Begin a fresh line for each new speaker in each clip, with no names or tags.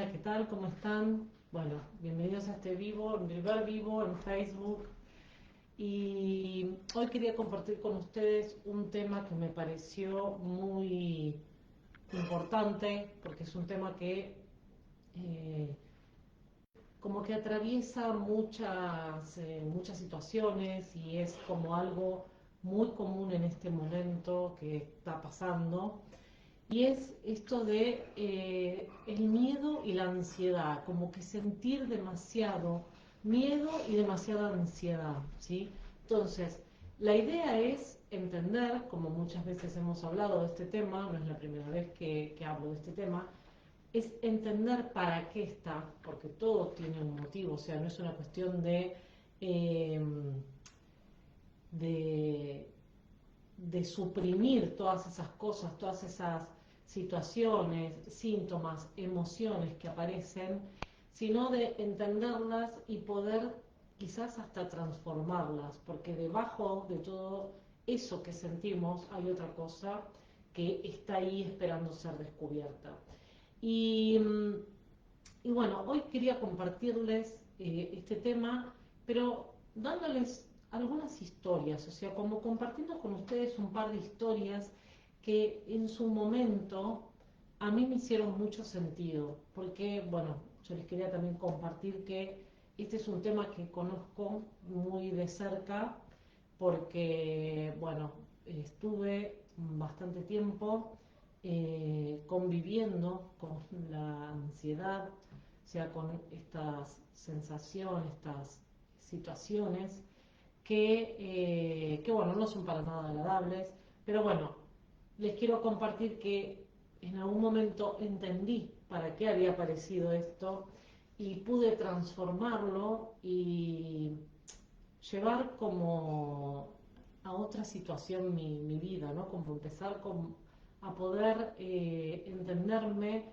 Hola, ¿qué tal? ¿Cómo están? Bueno, bienvenidos a este vivo, en primer vivo en Facebook. Y hoy quería compartir con ustedes un tema que me pareció muy importante, porque es un tema que eh, como que atraviesa muchas situaciones y es como algo muy común en este momento que está pasando. Y es esto de el miedo y la ansiedad, como que sentir demasiado miedo y demasiada ansiedad, ¿sí? Entonces, la idea es entender, como muchas veces hemos hablado de este tema, no es la primera vez que hablo de este tema, es entender para qué está, porque todo tiene un motivo, o sea, no es una cuestión eh, de de suprimir todas esas cosas, todas esas situaciones, síntomas, emociones que aparecen, sino de entenderlas y poder quizás hasta transformarlas, porque debajo de todo eso que sentimos hay otra cosa que está ahí esperando ser descubierta. Y, y bueno, hoy quería compartirles este tema, pero dándoles algunas historias, o sea, como compartiendo con ustedes un par de historias que en su momento a mí me hicieron mucho sentido, porque, bueno, yo les quería también compartir que este es un tema que conozco muy de cerca, porque, bueno, estuve bastante tiempo conviviendo con la ansiedad, o sea, con estas sensaciones, estas situaciones que bueno, no son para nada agradables, pero bueno, les quiero compartir que en algún momento entendí para qué había aparecido esto y pude transformarlo y llevar como a otra situación mi vida, ¿no? Como empezar a poder entenderme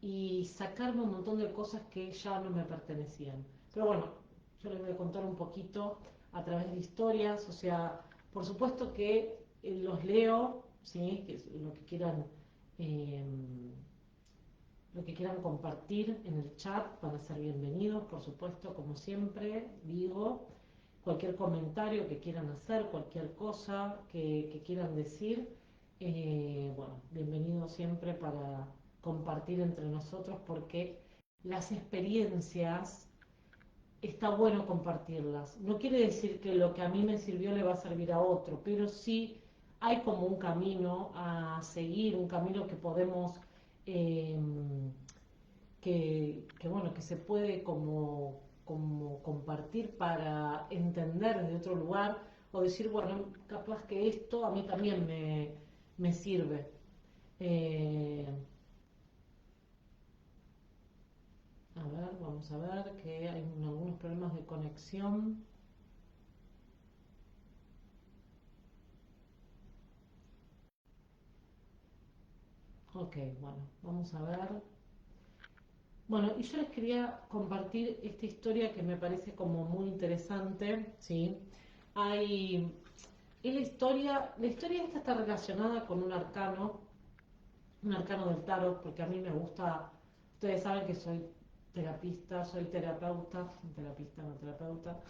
y sacarme un montón de cosas que ya no me pertenecían. Pero bueno, yo les voy a contar un poquito a través de historias, o sea, por supuesto que los leo, ¿sí? Que es eh, lo que quieran compartir en el chat van a ser bienvenidos, por supuesto, como siempre digo, cualquier comentario que quieran hacer, cualquier cosa que quieran decir, bueno, bienvenido siempre para compartir entre nosotros porque las experiencias está bueno compartirlas. No quiere decir que lo que a mí me sirvió le va a servir a otro, pero sí hay como un camino a seguir, un camino que podemos, eh, bueno, que se puede como compartir para entender desde otro lugar o decir, bueno, capaz que esto a mí también me sirve. Eh, a ver, vamos a ver que hay algunos problemas de conexión. Ok, bueno, vamos a ver. Bueno, y yo les quería compartir esta historia que me parece como muy interesante, ¿sí? Hay, la historia esta está relacionada con un arcano del tarot, porque a mí me gusta, ustedes saben que soy terapista, soy terapeuta, terapista, no terapeuta,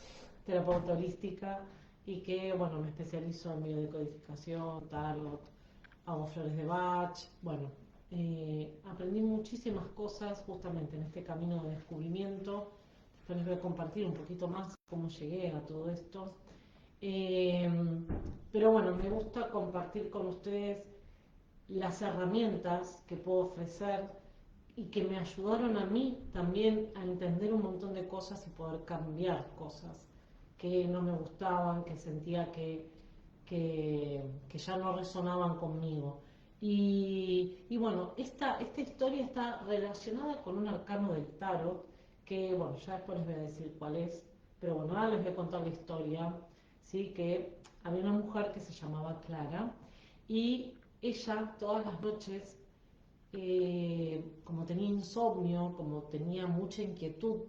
terapeuta holística, y que, bueno, me especializo en biodecodificación, tarot, hago flores de Bach, bueno, aprendí muchísimas cosas justamente en este camino de descubrimiento. Después les voy a compartir un poquito más cómo llegué a todo esto. Eh, pero bueno, me gusta compartir con ustedes las herramientas que puedo ofrecer y que me ayudaron a mí también a entender un montón de cosas y poder cambiar cosas que no me gustaban, que sentía que ya no resonaban conmigo. Y bueno, esta historia está relacionada con un arcano del tarot, que bueno, ya después les voy a decir cuál es, pero bueno, ahora les voy a contar la historia, ¿sí? Que había una mujer que se llamaba Clara y ella todas las noches, como tenía insomnio, como tenía mucha inquietud,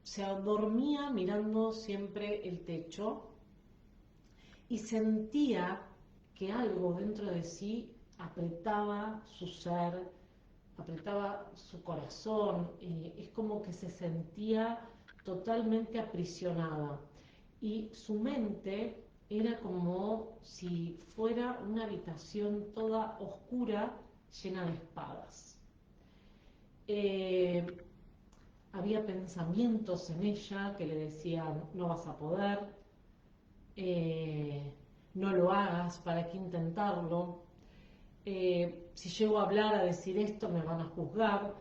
se dormía mirando siempre el techo y sentía que algo dentro de sí apretaba su ser, apretaba su corazón, es como que se sentía totalmente aprisionada y su mente era como si fuera una habitación toda oscura llena de espadas. Eh, Había pensamientos en ella que le decían: no vas a poder, eh, no lo hagas, ¿para qué intentarlo? Si llego a hablar, a decir esto, me van a juzgar.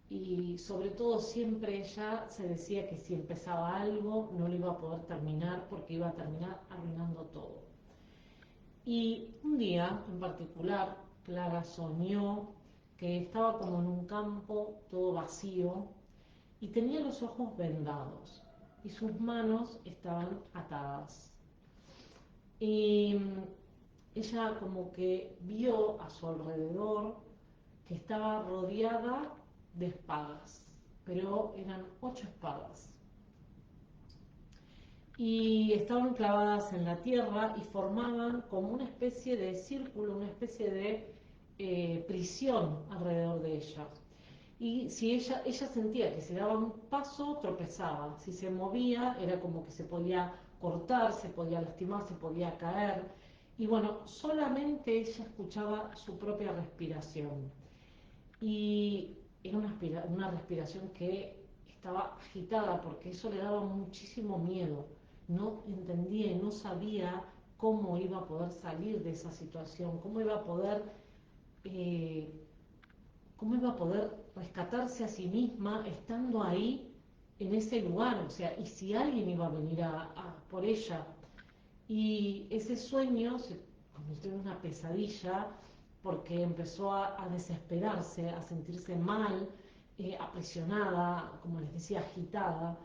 Y sobre todo siempre ella se decía que si empezaba algo no lo iba a poder terminar porque iba a terminar arruinando todo. Y un día en particular, Clara soñó que estaba como en un campo todo vacío y tenía los ojos vendados y sus manos estaban atadas. Y ella como que vio a su alrededor que estaba rodeada de espadas, pero eran 8 espadas. Y estaban clavadas en la tierra y formaban como una especie de círculo, una especie de prisión alrededor de ella. Y si ella sentía que si daba un paso, tropezaba. Si se movía, era como que se podía cortar, se podía lastimar, se podía caer. Y bueno, solamente ella escuchaba su propia respiración. Y era una respiración que estaba agitada porque eso le daba muchísimo miedo. No entendía y no sabía cómo iba a poder salir de esa situación, eh, cómo iba a poder rescatarse a sí misma estando ahí en ese lugar, o sea, y si alguien iba a venir por ella. Y ese sueño se convirtió en una pesadilla porque empezó a desesperarse, a sentirse mal, aprisionada, como les decía, agitada.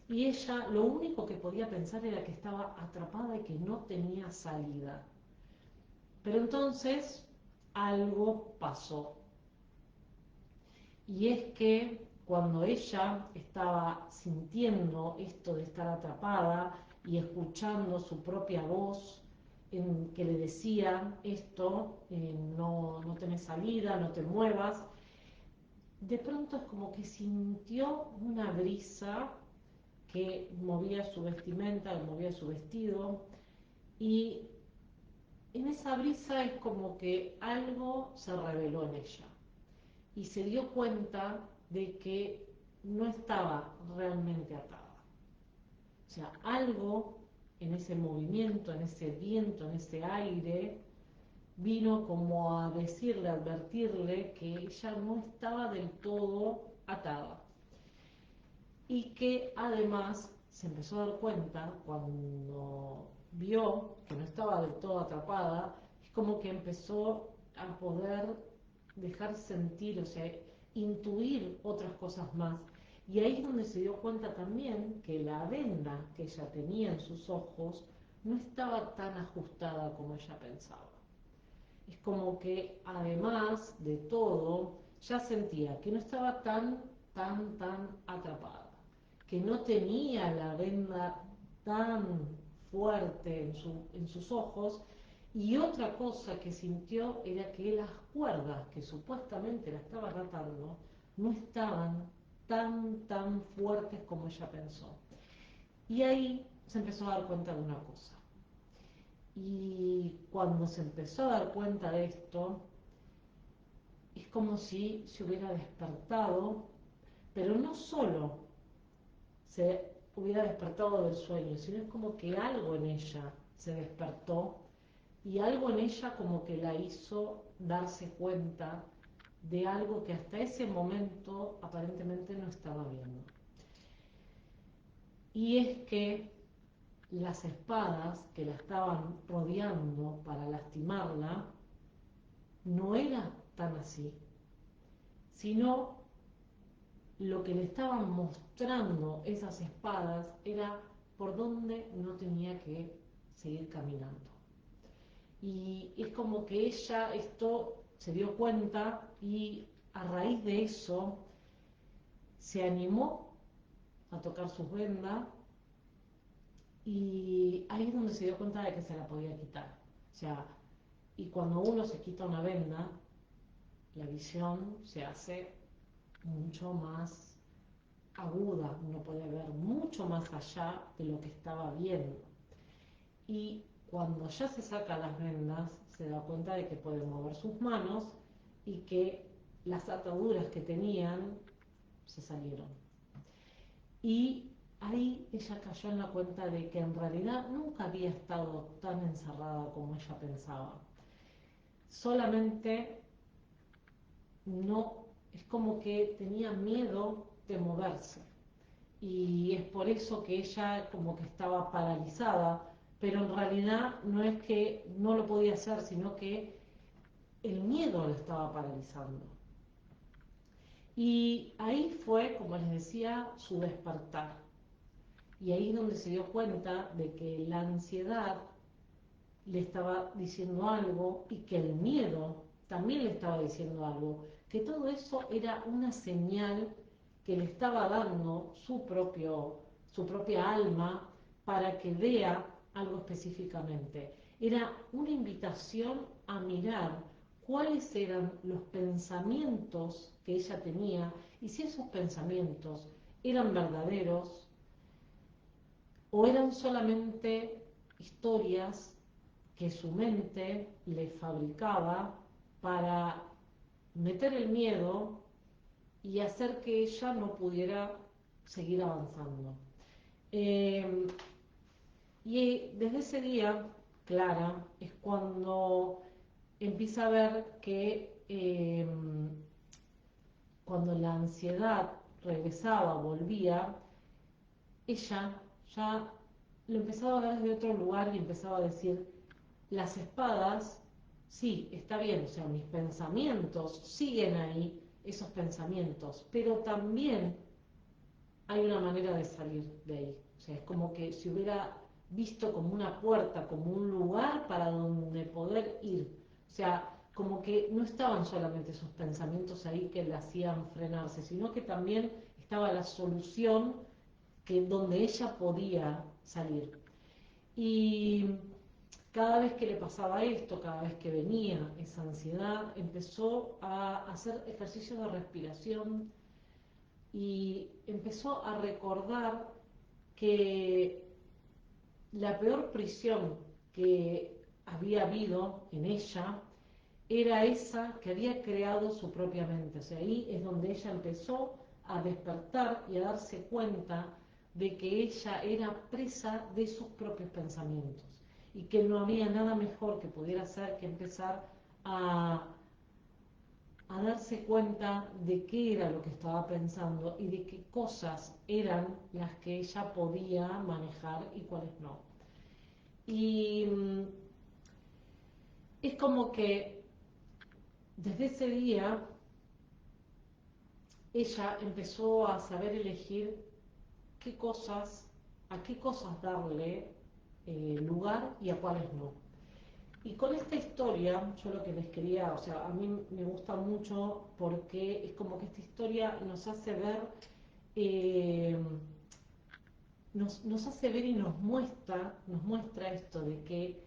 Y ella lo único que podía pensar era que estaba atrapada y que no tenía salida. Pero entonces algo pasó. Y es que cuando ella estaba sintiendo esto de estar atrapada y escuchando su propia voz que le decía esto, no tenés salida, no te muevas, de pronto es como que sintió una brisa que movía su vestimenta, que movía su vestido, y en esa brisa es como que algo se reveló en ella y se dio cuenta de que no estaba realmente atada. O sea, algo en ese movimiento, en ese viento, en ese aire, vino como a decirle, a advertirle que ella no estaba del todo atada. Y que además se empezó a dar cuenta cuando vio que no estaba del todo atrapada, es como que empezó a poder dejar sentir, o sea, intuir otras cosas más. Y ahí es donde se dio cuenta también que la venda que ella tenía en sus ojos no estaba tan ajustada como ella pensaba. Es como que además de todo, ya sentía que no estaba tan atrapada, que no tenía la venda tan fuerte en sus ojos. Y otra cosa que sintió era que las cuerdas que supuestamente la estaban atando no estaban tan fuertes como ella pensó. Y ahí se empezó a dar cuenta de una cosa. Y cuando se empezó a dar cuenta de esto, es como si se hubiera despertado, pero no solo se hubiera despertado del sueño, sino es como que algo en ella se despertó y algo en ella como que la hizo darse cuenta de algo que hasta ese momento aparentemente no estaba viendo. Y es que las espadas que la estaban rodeando para lastimarla no era tan así, sino lo que le estaban mostrando esas espadas era por dónde no tenía que seguir caminando. Y es como que ella esto se dio cuenta y a raíz de eso se animó a tocar sus vendas y ahí es donde se dio cuenta de que se la podía quitar. O sea, y cuando uno se quita una venda, la visión se hace mucho más aguda, uno puede ver mucho más allá de lo que estaba viendo. Y cuando ya se saca las vendas, se da cuenta de que puede mover sus manos y que las ataduras que tenían se salieron. Y ahí ella cayó en la cuenta de que en realidad nunca había estado tan encerrada como ella pensaba. Solamente no, es como que tenía miedo de moverse. Y es por eso que ella como que estaba paralizada, pero en realidad no es que no lo podía hacer, sino que el miedo la estaba paralizando. Y ahí fue, como les decía, su despertar. Y ahí es donde se dio cuenta de que la ansiedad le estaba diciendo algo y que el miedo también le estaba diciendo algo, que todo eso era una señal que le estaba dando su propia alma para que vea algo específicamente. Era una invitación a mirar cuáles eran los pensamientos que ella tenía y si esos pensamientos eran verdaderos o eran solamente historias que su mente le fabricaba para meter el miedo y hacer que ella no pudiera seguir avanzando. Eh, y desde ese día, Clara, es cuando empieza a ver que cuando la ansiedad regresaba, volvía, ella ya lo empezaba a ver desde otro lugar y empezaba a decir, las espadas, sí, está bien, o sea, mis pensamientos siguen ahí, esos pensamientos, pero también hay una manera de salir de ahí. O sea, es como que si hubiera visto como una puerta, como un lugar para donde poder ir. O sea, como que no estaban solamente esos pensamientos ahí que le hacían frenarse, sino que también estaba la solución que donde ella podía salir. Y cada vez que le pasaba esto, cada vez que venía esa ansiedad, empezó a hacer ejercicios de respiración y empezó a recordar que la peor prisión que había habido en ella era esa que había creado su propia mente. O sea, ahí es donde ella empezó a despertar y a darse cuenta de que ella era presa de sus propios pensamientos y que no había nada mejor que pudiera hacer que empezar a, a darse cuenta de qué era lo que estaba pensando y de qué cosas eran las que ella podía manejar y cuáles no. Y es como que desde ese día ella empezó a saber elegir qué cosas, a qué cosas darle lugar y a cuáles no. Y con esta historia, yo lo que les quería, o sea, a mí me gusta mucho porque es como que esta historia nos hace ver, eh, nos hace ver y nos muestra esto de que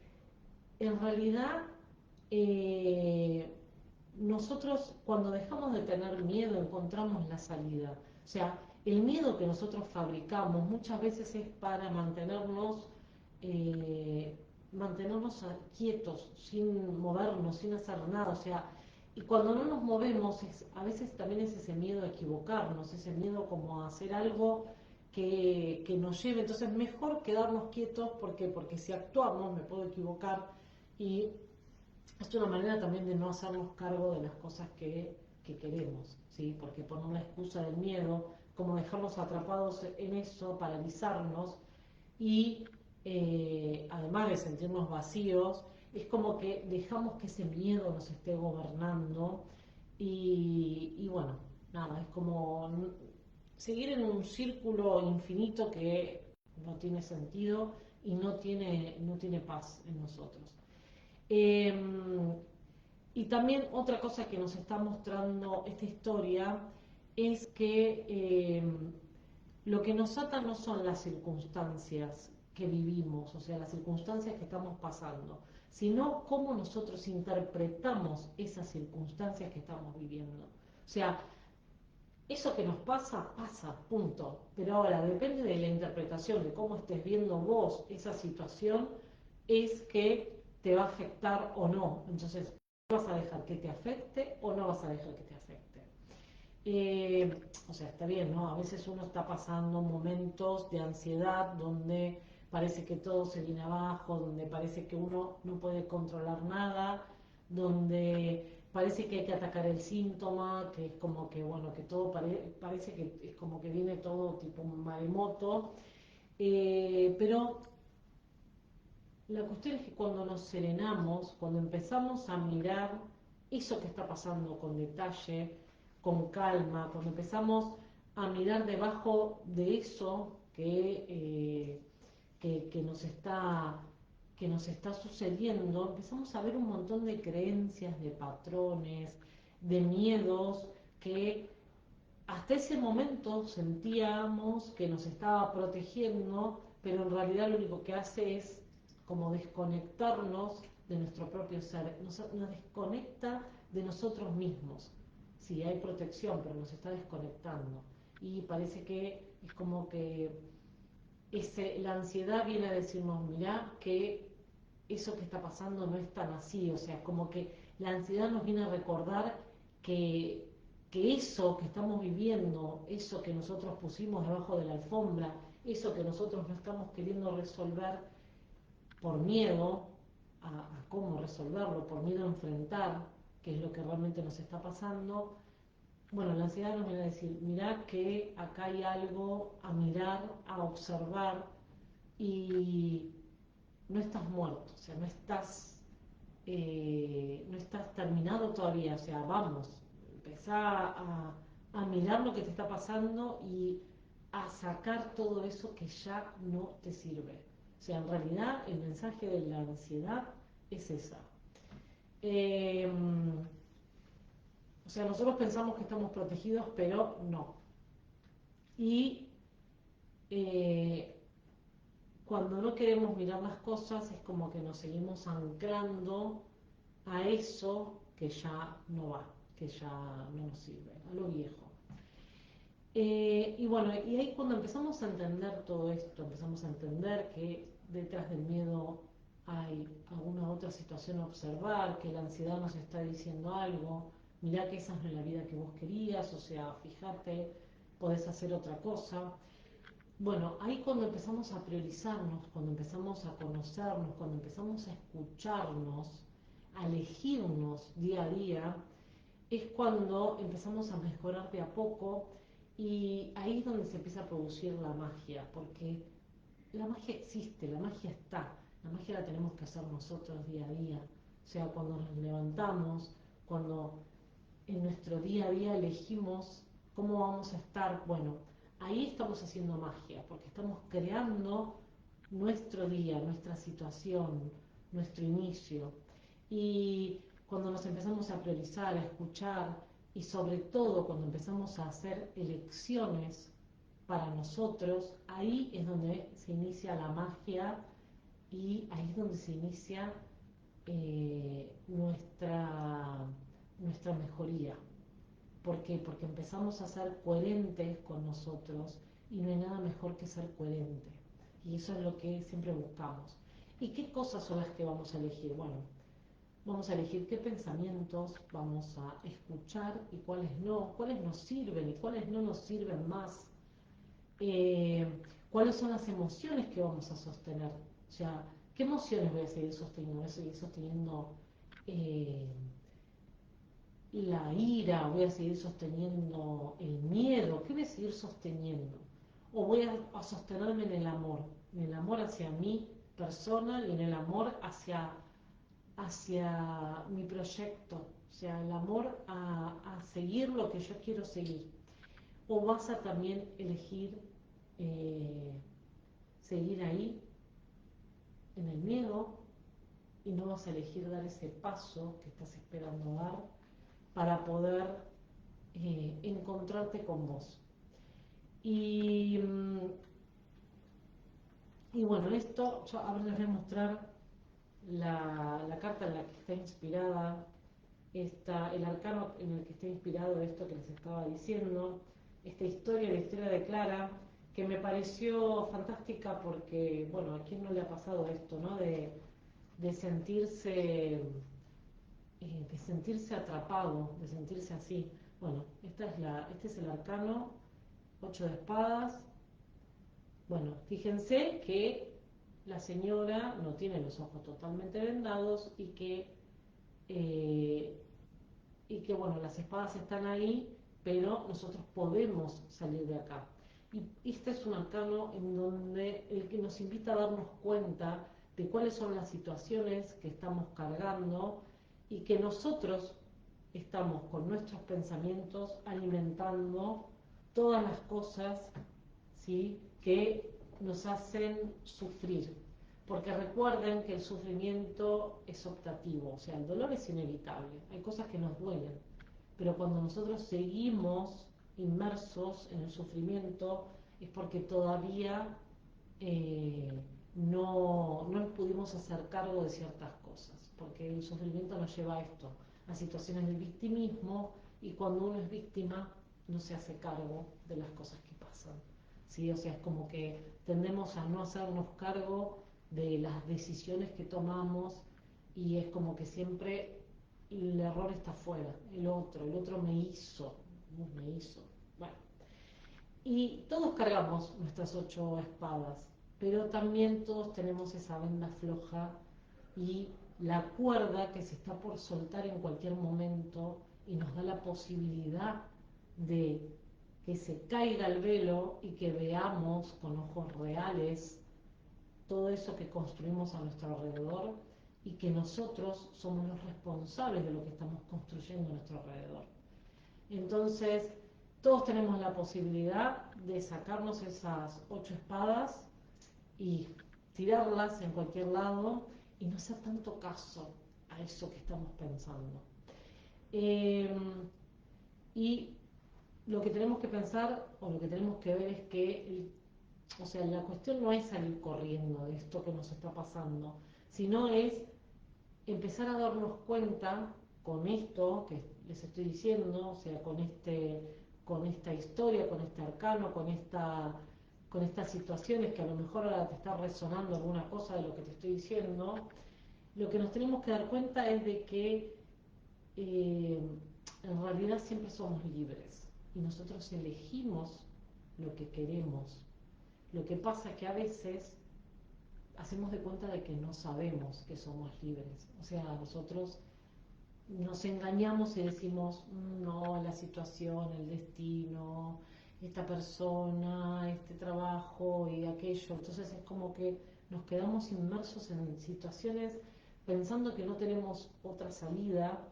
en realidad eh, nosotros cuando dejamos de tener miedo encontramos la salida. O sea, el miedo que nosotros fabricamos muchas veces es para eh, mantenernos quietos, sin movernos, sin hacer nada. O sea, y cuando no nos movemos, a veces también es ese miedo a equivocarnos, ese miedo como a hacer algo que nos lleve. Entonces, mejor quedarnos quietos porque si actuamos me puedo equivocar y es una manera también de no hacernos cargo de las cosas que queremos, ¿sí? Porque poner la excusa del miedo, como dejarnos atrapados en eso, paralizarnos y además de sentirnos vacíos, es como que dejamos que ese miedo nos esté gobernando y bueno, nada, es como seguir en un círculo infinito que no tiene sentido y no tiene paz en nosotros. Eh, y también otra cosa que nos está mostrando esta historia es que lo que nos ata no son las circunstancias que vivimos, o sea, las circunstancias que estamos pasando, sino cómo nosotros interpretamos esas circunstancias que estamos viviendo. O sea, eso que nos pasa, pasa, punto. Pero ahora, depende de la interpretación, de cómo estés viendo vos esa situación, es que te va a afectar o no. Entonces, ¿vas a dejar que te afecte o no vas a dejar que te afecte? O sea, está bien, ¿no? A veces uno está pasando momentos de ansiedad donde parece que todo se viene abajo, donde parece que uno no puede controlar nada, donde parece que hay que atacar el síntoma, que es como que, bueno, que todo parece que es como que viene todo tipo un maremoto, pero la cuestión es que cuando nos serenamos, cuando empezamos a mirar eso que está pasando con detalle, con calma, cuando empezamos a mirar debajo de eso que nos está sucediendo, empezamos a ver un montón de creencias, de patrones, de miedos que hasta ese momento sentíamos que nos estaba protegiendo, pero en realidad lo único que hace es como desconectarnos de nuestro propio ser, nos desconecta de nosotros mismos. Sí, hay protección, pero nos está desconectando. Y parece que es como que la ansiedad viene a decirnos, mirá que eso que está pasando no es tan así, o sea, como que la ansiedad nos viene a recordar que, que eso que estamos viviendo, eso que nosotros pusimos debajo de la alfombra, eso que nosotros no estamos queriendo resolver por miedo a cómo resolverlo, por miedo a enfrentar qué es lo que realmente nos está pasando. Bueno, la ansiedad nos viene a decir, mirá que acá hay algo a mirar, a observar, y no estás muerto, o sea, no estás terminado todavía, o sea, vamos, empezá a mirar lo que te está pasando y a sacar todo eso que ya no te sirve. O sea, en realidad el mensaje de la ansiedad es esa. Eh, o sea, nosotros pensamos que estamos protegidos, pero no. Y eh, cuando no queremos mirar las cosas es como que nos seguimos anclando a eso que ya no va, que ya no nos sirve, a lo viejo. Y bueno, y ahí cuando empezamos a entender todo esto, empezamos a entender que detrás del miedo hay alguna otra situación a observar, que la ansiedad nos está diciendo algo, mirá que esa no es la vida que vos querías, o sea, fíjate, podés hacer otra cosa. Bueno, ahí cuando empezamos a priorizarnos, cuando empezamos a conocernos, cuando empezamos a escucharnos, a elegirnos día a día, es cuando empezamos a mejorar de a poco, y ahí es donde se empieza a producir la magia, porque la magia existe, la magia está, la magia la tenemos que hacer nosotros día a día. O sea, cuando nos levantamos, cuando en nuestro día a día elegimos cómo vamos a estar, bueno, ahí estamos haciendo magia, porque estamos creando nuestro día, nuestra situación, nuestro inicio. Y cuando nos empezamos a priorizar, a escuchar, y sobre todo cuando empezamos a hacer elecciones para nosotros, ahí es donde se inicia la magia, y ahí es donde se inicia nuestra mejoría. ¿Por qué? Porque empezamos a ser coherentes con nosotros, y no hay nada mejor que ser coherente. Y eso es lo que siempre buscamos. ¿Y qué cosas son las que vamos a elegir? Bueno, vamos a elegir qué pensamientos vamos a escuchar y cuáles nos sirven y cuáles no nos sirven más. Eh, ¿Cuáles son las emociones que vamos a sostener? O sea, ¿qué emociones voy a seguir sosteniendo? Voy a seguir sosteniendo eh, la ira, voy a seguir sosteniendo el miedo, ¿qué voy a seguir sosteniendo? O voy a sostenerme en el amor hacia mi persona y en el amor hacia mi proyecto, o sea, el amor a seguir lo que yo quiero seguir. O vas a también elegir eh, seguir ahí en el miedo, y no vas a elegir dar ese paso que estás esperando dar para poder encontrarte con vos. Y, y bueno, esto yo ahora les voy a mostrar la carta en la que está inspirada, el arcano en el que está inspirado esto que les estaba diciendo, esta historia, la historia de Clara, que me pareció fantástica porque, bueno, ¿a quién no le ha pasado esto, no? De sentirse, de sentirse atrapado, de sentirse así. Bueno, este es el arcano, 8 de espadas. Bueno, fíjense que la señora no tiene los ojos totalmente vendados eh, y que bueno, las espadas están ahí, pero nosotros podemos salir de acá. Y este es un arcano en donde el que nos invita a darnos cuenta de cuáles son las situaciones que estamos cargando y que nosotros estamos con nuestros pensamientos alimentando todas las cosas, ¿sí?, que nos hacen sufrir. Porque recuerden que el sufrimiento es optativo, o sea, el dolor es inevitable, hay cosas que nos duelen, pero cuando nosotros seguimos inmersos en el sufrimiento es porque todavía eh, no nos pudimos hacer cargo de ciertas cosas, porque el sufrimiento nos lleva a esto, a situaciones de victimismo, y cuando uno es víctima no se hace cargo de las cosas que pasan, ¿sí? O sea, es como que tendemos a no hacernos cargo de las decisiones que tomamos y es como que siempre el error está afuera, el otro me hizo. Bueno, y todos cargamos nuestras 8 espadas, pero también todos tenemos esa venda floja y la cuerda que se está por soltar en cualquier momento y nos da la posibilidad de que se caiga el velo y que veamos con ojos reales todo eso que construimos a nuestro alrededor y que nosotros somos los responsables de lo que estamos construyendo a nuestro alrededor. Entonces, todos tenemos la posibilidad de sacarnos esas 8 espadas y tirarlas en cualquier lado y no hacer tanto caso a eso que estamos pensando. Eh, y lo que tenemos que pensar o lo que tenemos que ver es que, o sea, la cuestión no es salir corriendo de esto que nos está pasando, sino es empezar a darnos cuenta con esto que les estoy diciendo, o sea, con esta historia, con este arcano, con estas situaciones que a lo mejor ahora te está resonando alguna cosa de lo que te estoy diciendo, lo que nos tenemos que dar cuenta es de que eh, en realidad siempre somos libres y nosotros elegimos lo que queremos. Lo que pasa es que a veces hacemos de cuenta de que no sabemos que somos libres. O sea, nosotros nos engañamos y decimos, no, la situación, el destino, esta persona, este trabajo y aquello. Entonces es como que nos quedamos inmersos en situaciones pensando que no tenemos otra salida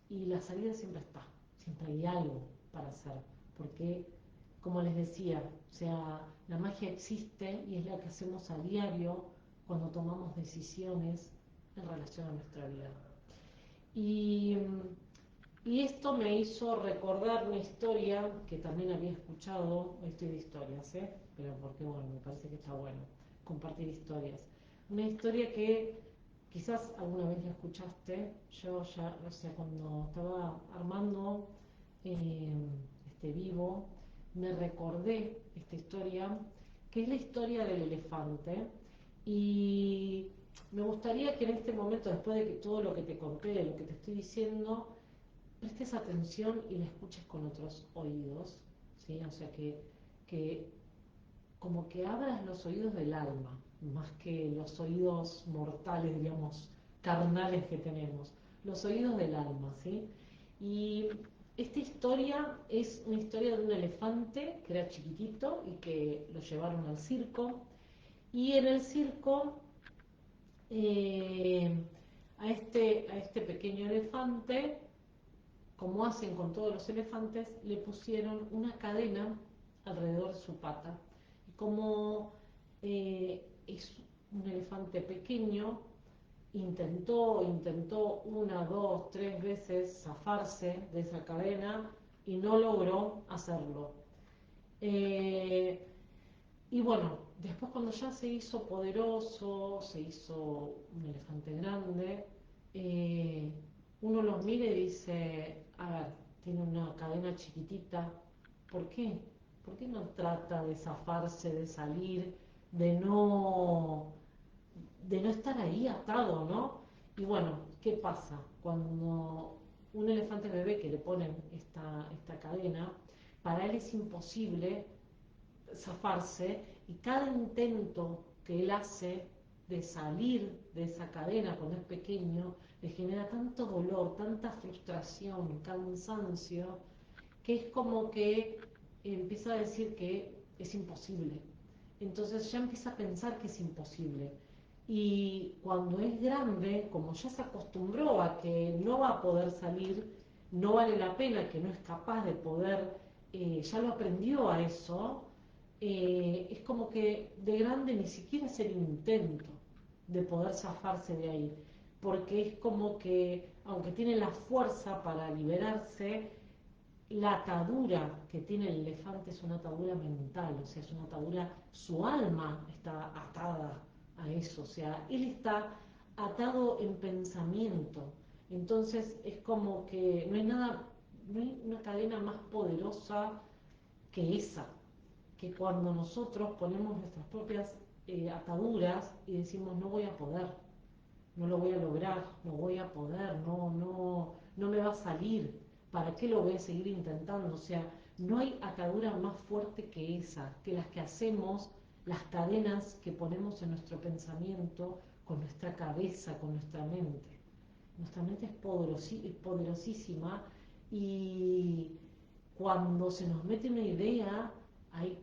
y la salida siempre está, siempre hay algo para hacer, porque como les decía, o sea, la magia existe y es la que hacemos a diario cuando tomamos decisiones en relación a nuestra vida. Y, y esto me hizo recordar una historia que también había escuchado, hoy estoy de historias, pero porque bueno, me parece que está bueno compartir historias. Una historia que quizás alguna vez la escuchaste, yo ya, o sea, cuando estaba armando este vivo, me recordé esta historia, que es la historia del elefante, y me gustaría que en este momento, después de que todo lo que te conté, de lo que te estoy diciendo, prestes atención y la escuches con otros oídos, ¿sí? O sea, que como que abras los oídos del alma, más que los oídos mortales, digamos, carnales que tenemos, los oídos del alma, ¿sí? Y esta historia es una historia de un elefante que era chiquitito y que lo llevaron al circo, y en el circo eh, a este pequeño elefante, como hacen con todos los elefantes, le pusieron una cadena alrededor de su pata. Y como es un elefante pequeño, intentó una, dos, tres veces zafarse de esa cadena y no logró hacerlo. Y bueno, después cuando ya se hizo poderoso, se hizo un elefante grande, eh, uno los mira y dice, a ver, tiene una cadena chiquitita, ¿por qué? ¿Por qué no trata de zafarse, de salir, de no, de no estar ahí atado, ¿no? Y bueno, ¿qué pasa? Cuando un elefante bebé que le ponen esta cadena, para él es imposible zafarse y cada intento que él hace de salir de esa cadena cuando es pequeño le genera tanto dolor, tanta frustración, cansancio, que es como que empieza a decir que es imposible. Entonces ya empieza a pensar que es imposible. Y cuando es grande, como ya se acostumbró a que no va a poder salir, no vale la pena, que no es capaz de poder, ya lo aprendió a eso, es como que de grande ni siquiera hace el intento de poder zafarse de ahí, porque es como que, aunque tiene la fuerza para liberarse, la atadura que tiene el elefante es una atadura mental, o sea, es una atadura, su alma está atada a eso, o sea, él está atado en pensamiento, entonces es como que no hay nada, no hay una cadena más poderosa que esa, que cuando nosotros ponemos nuestras propias ataduras y decimos no voy a poder, no lo voy a lograr, no voy a poder, no me va a salir, ¿para qué lo voy a seguir intentando? O sea, no hay atadura más fuerte que esa, que las que hacemos, las cadenas que ponemos en nuestro pensamiento, con nuestra cabeza, con nuestra mente. Nuestra mente es poderosísima y cuando se nos mete una idea, es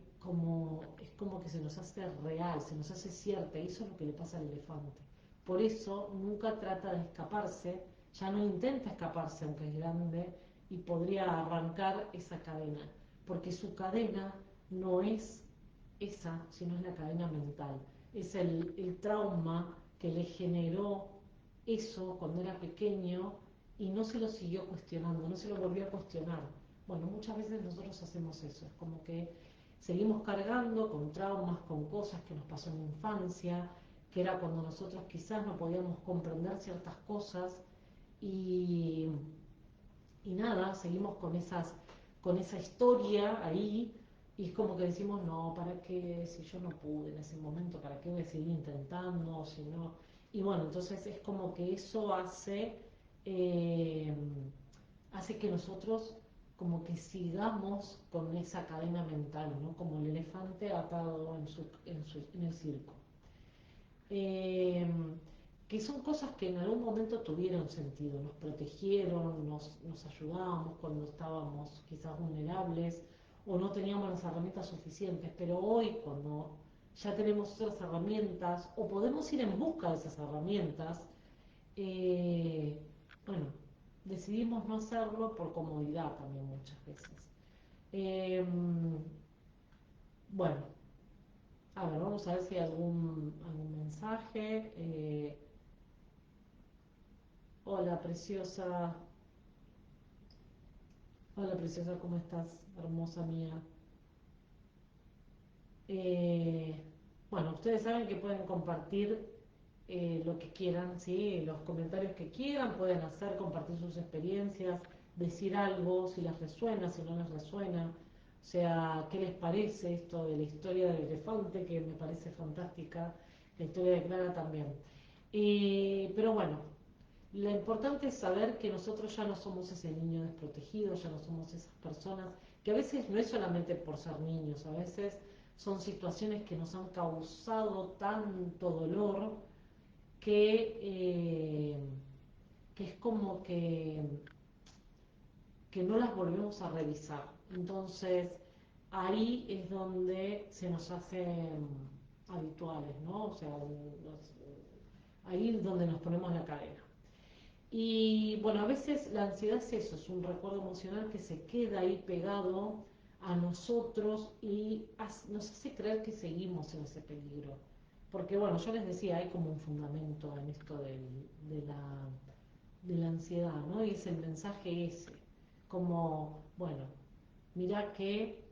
como que se nos hace real, se nos hace cierta, y eso es lo que le pasa al elefante. Por eso nunca trata de escaparse, ya no intenta escaparse aunque es grande y podría arrancar esa cadena, porque su cadena no es esa, sino es la cadena mental. Es el trauma que le generó eso cuando era pequeño y no se lo siguió cuestionando, no se lo volvió a cuestionar. Bueno, muchas veces nosotros hacemos eso, es como que seguimos cargando con traumas, con cosas que nos pasó en la infancia, que era cuando nosotros quizás no podíamos comprender ciertas cosas y, y nada, seguimos con esa historia ahí y es como que decimos, no, ¿para qué? Si yo no pude en ese momento, ¿para qué voy a seguir intentando? Si no... Y bueno, entonces es como que eso eh, hace que nosotros como que sigamos con esa cadena mental, ¿no? Como el elefante atado en el circo. Eh, que son cosas que en algún momento tuvieron sentido, nos protegieron, nos ayudábamos cuando estábamos quizás vulnerables o no teníamos las herramientas suficientes, pero hoy cuando ya tenemos otras herramientas o podemos ir en busca de esas herramientas, eh, bueno, decidimos no hacerlo por comodidad también muchas veces. Eh, bueno, a ver, vamos a ver si hay algún mensaje. Hola, preciosa. Hola, preciosa, ¿cómo estás? Hermosa mía. Eh, bueno, ustedes saben que pueden compartir lo que quieran, ¿sí? Los comentarios que quieran, pueden hacer, compartir sus experiencias, decir algo, si les resuena, si no les resuena. O sea, ¿qué les parece esto de la historia del elefante? Que me parece fantástica, la historia de Clara también. Pero bueno, lo importante es saber que nosotros ya no somos ese niño desprotegido, ya no somos esas personas, que a veces no es solamente por ser niños, a veces son situaciones que nos han causado tanto dolor que, que es como que no las volvemos a revisar. Entonces, ahí es donde se nos hacen habituales, ¿no? O sea, ahí es donde nos ponemos la cadena. Y bueno, a veces la ansiedad es eso, es un recuerdo emocional que se queda ahí pegado a nosotros y nos hace creer que seguimos en ese peligro. Porque bueno, yo les decía, hay como un fundamento en esto de la ansiedad, ¿no? Y es el mensaje ese, como, bueno, mirá que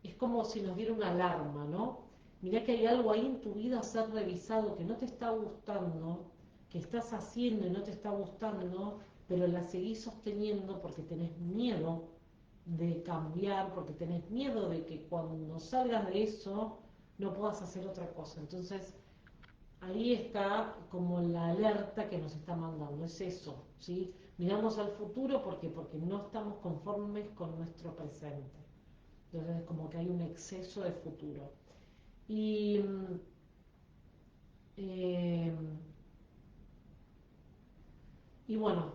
es como si nos diera una alarma, ¿no? mirá que hay algo ahí en tu vida a ser revisado que no te está gustando, que estás haciendo y no te está gustando, pero la seguís sosteniendo porque tenés miedo de cambiar, porque tenés miedo de que cuando salgas de eso no puedas hacer otra cosa. Entonces, ahí está como la alerta que nos está mandando, es eso, ¿sí? Miramos al futuro porque no estamos conformes con nuestro presente. Entonces, como que hay un exceso de futuro. Y eh, y bueno,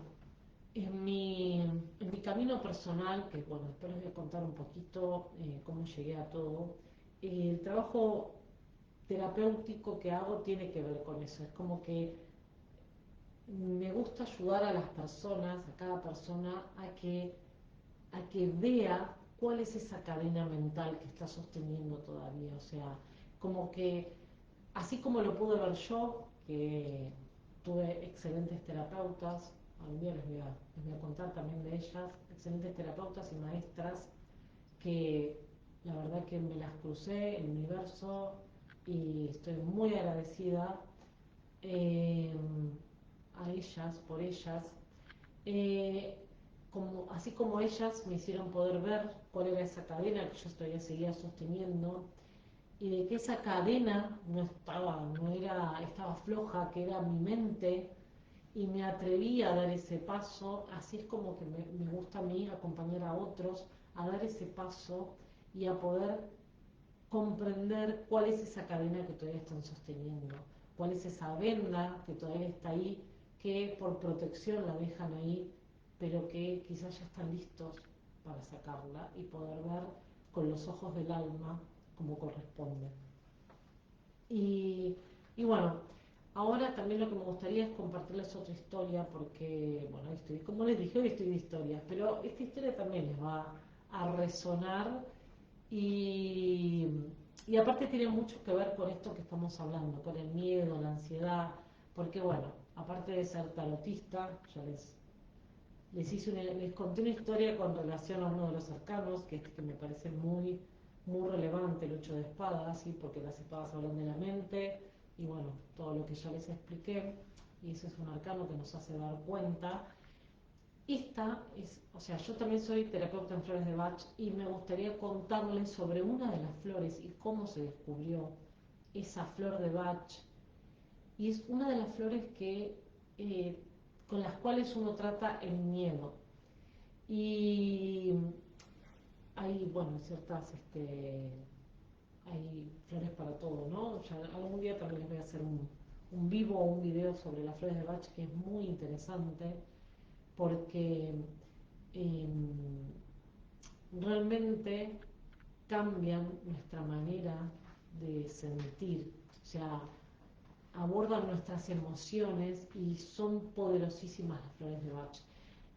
en mi camino personal, que bueno, después les voy a contar un poquito cómo llegué a todo, el trabajo terapéutico que hago tiene que ver con eso. Es como que me gusta ayudar a las personas, a cada persona, a que vea cuál es esa cadena mental que está sosteniendo todavía. O sea, como que, así como lo pude ver yo, que tuve excelentes terapeutas, algún día les voy a contar también de ellas, excelentes terapeutas y maestras que la verdad que me las crucé en el universo y estoy muy agradecida eh, a ellas, por ellas, eh, así como ellas me hicieron poder ver cuál era esa cadena que yo todavía seguía sosteniendo y de que esa cadena estaba floja, que era mi mente y me atreví a dar ese paso. Así es como que me gusta a mí acompañar a otros a dar ese paso y a poder comprender cuál es esa cadena que todavía están sosteniendo, cuál es esa venda que todavía está ahí, que por protección la dejan ahí, pero que quizás ya están listos para sacarla y poder ver con los ojos del alma como corresponde. Y, y bueno, ahora también lo que me gustaría es compartirles otra historia, porque, bueno, estoy, como les dije, hoy estoy de historias, pero esta historia también les va a resonar y, y aparte tiene mucho que ver con esto que estamos hablando, con el miedo, la ansiedad, porque bueno, aparte de ser tarotista, ya les conté una historia con relación a uno de los arcanos, que me parece muy relevante, el 8 de espadas, ¿sí? Porque las espadas hablan de la mente, y bueno, todo lo que ya les expliqué, y ese es un arcano que nos hace dar cuenta. Esta es, o sea, yo también soy terapeuta en flores de Bach y me gustaría contarles sobre una de las flores y cómo se descubrió esa flor de Bach. Y es una de las flores eh, con las cuales uno trata el miedo. Y hay, bueno, hay flores para todo, ¿no? Ya algún día también les voy a hacer un vivo o un video sobre las flores de Bach que es muy interesante porque eh, realmente cambian nuestra manera de sentir, o sea, abordan nuestras emociones y son poderosísimas las flores de Bach.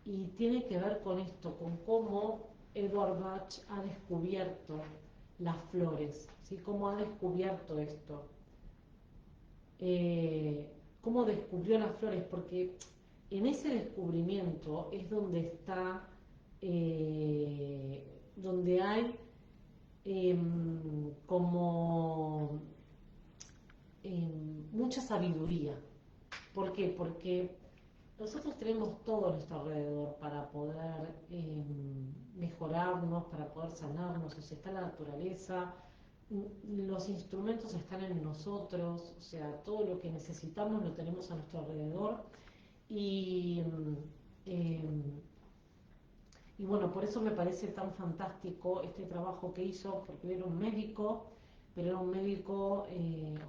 Y tiene que ver con esto, con cómo Edward Bach ha descubierto las flores, ¿sí? Cómo ha descubierto esto, eh, cómo descubrió las flores, porque en ese descubrimiento es donde está, donde hay como mucha sabiduría. ¿Por qué? Porque nosotros tenemos todo a nuestro alrededor para poder mejorarnos, para poder sanarnos, o sea, está la naturaleza, los instrumentos están en nosotros, o sea, todo lo que necesitamos lo tenemos a nuestro alrededor y, eh, y bueno, por eso me parece tan fantástico este trabajo que hizo, porque él era un médico, pero era un médico,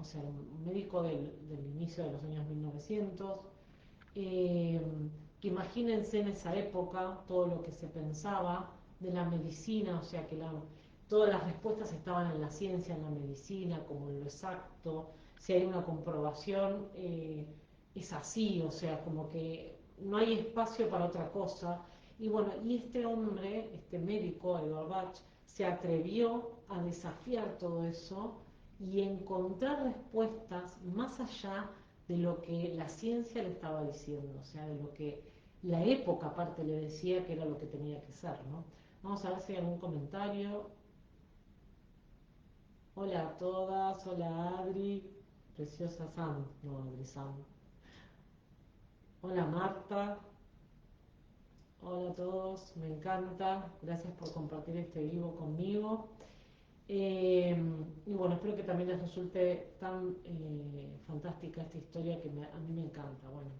o sea, un médico del inicio de los años 1900, eh, que imagínense en esa época todo lo que se pensaba de la medicina, o sea que todas las respuestas estaban en la ciencia, en la medicina, como en lo exacto, si hay una comprobación, es así, o sea, como que no hay espacio para otra cosa. Y bueno, y este hombre, este médico, Edward Bach, se atrevió a desafiar todo eso y encontrar respuestas más allá de lo que la ciencia le estaba diciendo, o sea, de lo que la época aparte le decía que era lo que tenía que ser, ¿no? Vamos a ver si hay algún comentario. Hola a todas, hola Adri, preciosa Sam, no Adri Sam. Hola Marta, hola a todos, me encanta, gracias por compartir este vivo conmigo. Eh, y bueno, espero que también les resulte tan fantástica esta historia que a mí me encanta. Bueno,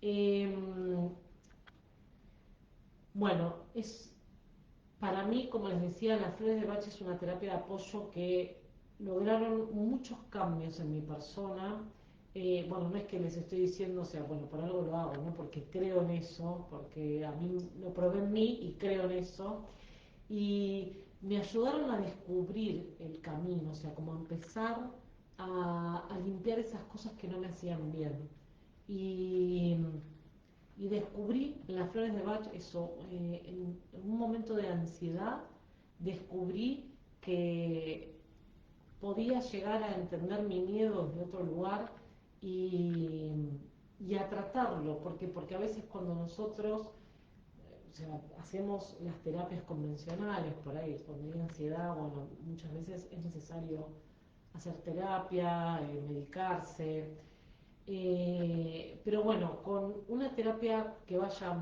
eh, bueno, es para mí, como les decía, las flores de Bach es una terapia de apoyo que lograron muchos cambios en mi persona. Bueno, no es que les estoy diciendo, o sea, bueno, por algo lo hago, ¿no? Porque creo en eso, porque a mí lo probé en mí y creo en eso. Y me ayudaron a descubrir el camino, o sea, como a empezar a limpiar esas cosas que no me hacían bien. Y y descubrí en las flores de Bach eso, en un momento de ansiedad, descubrí que podía llegar a entender mi miedo desde otro lugar y, y a tratarlo, porque a veces cuando nosotros o sea, hacemos las terapias convencionales por ahí, cuando hay ansiedad, bueno, muchas veces es necesario hacer terapia, medicarse, pero bueno, con una terapia que vaya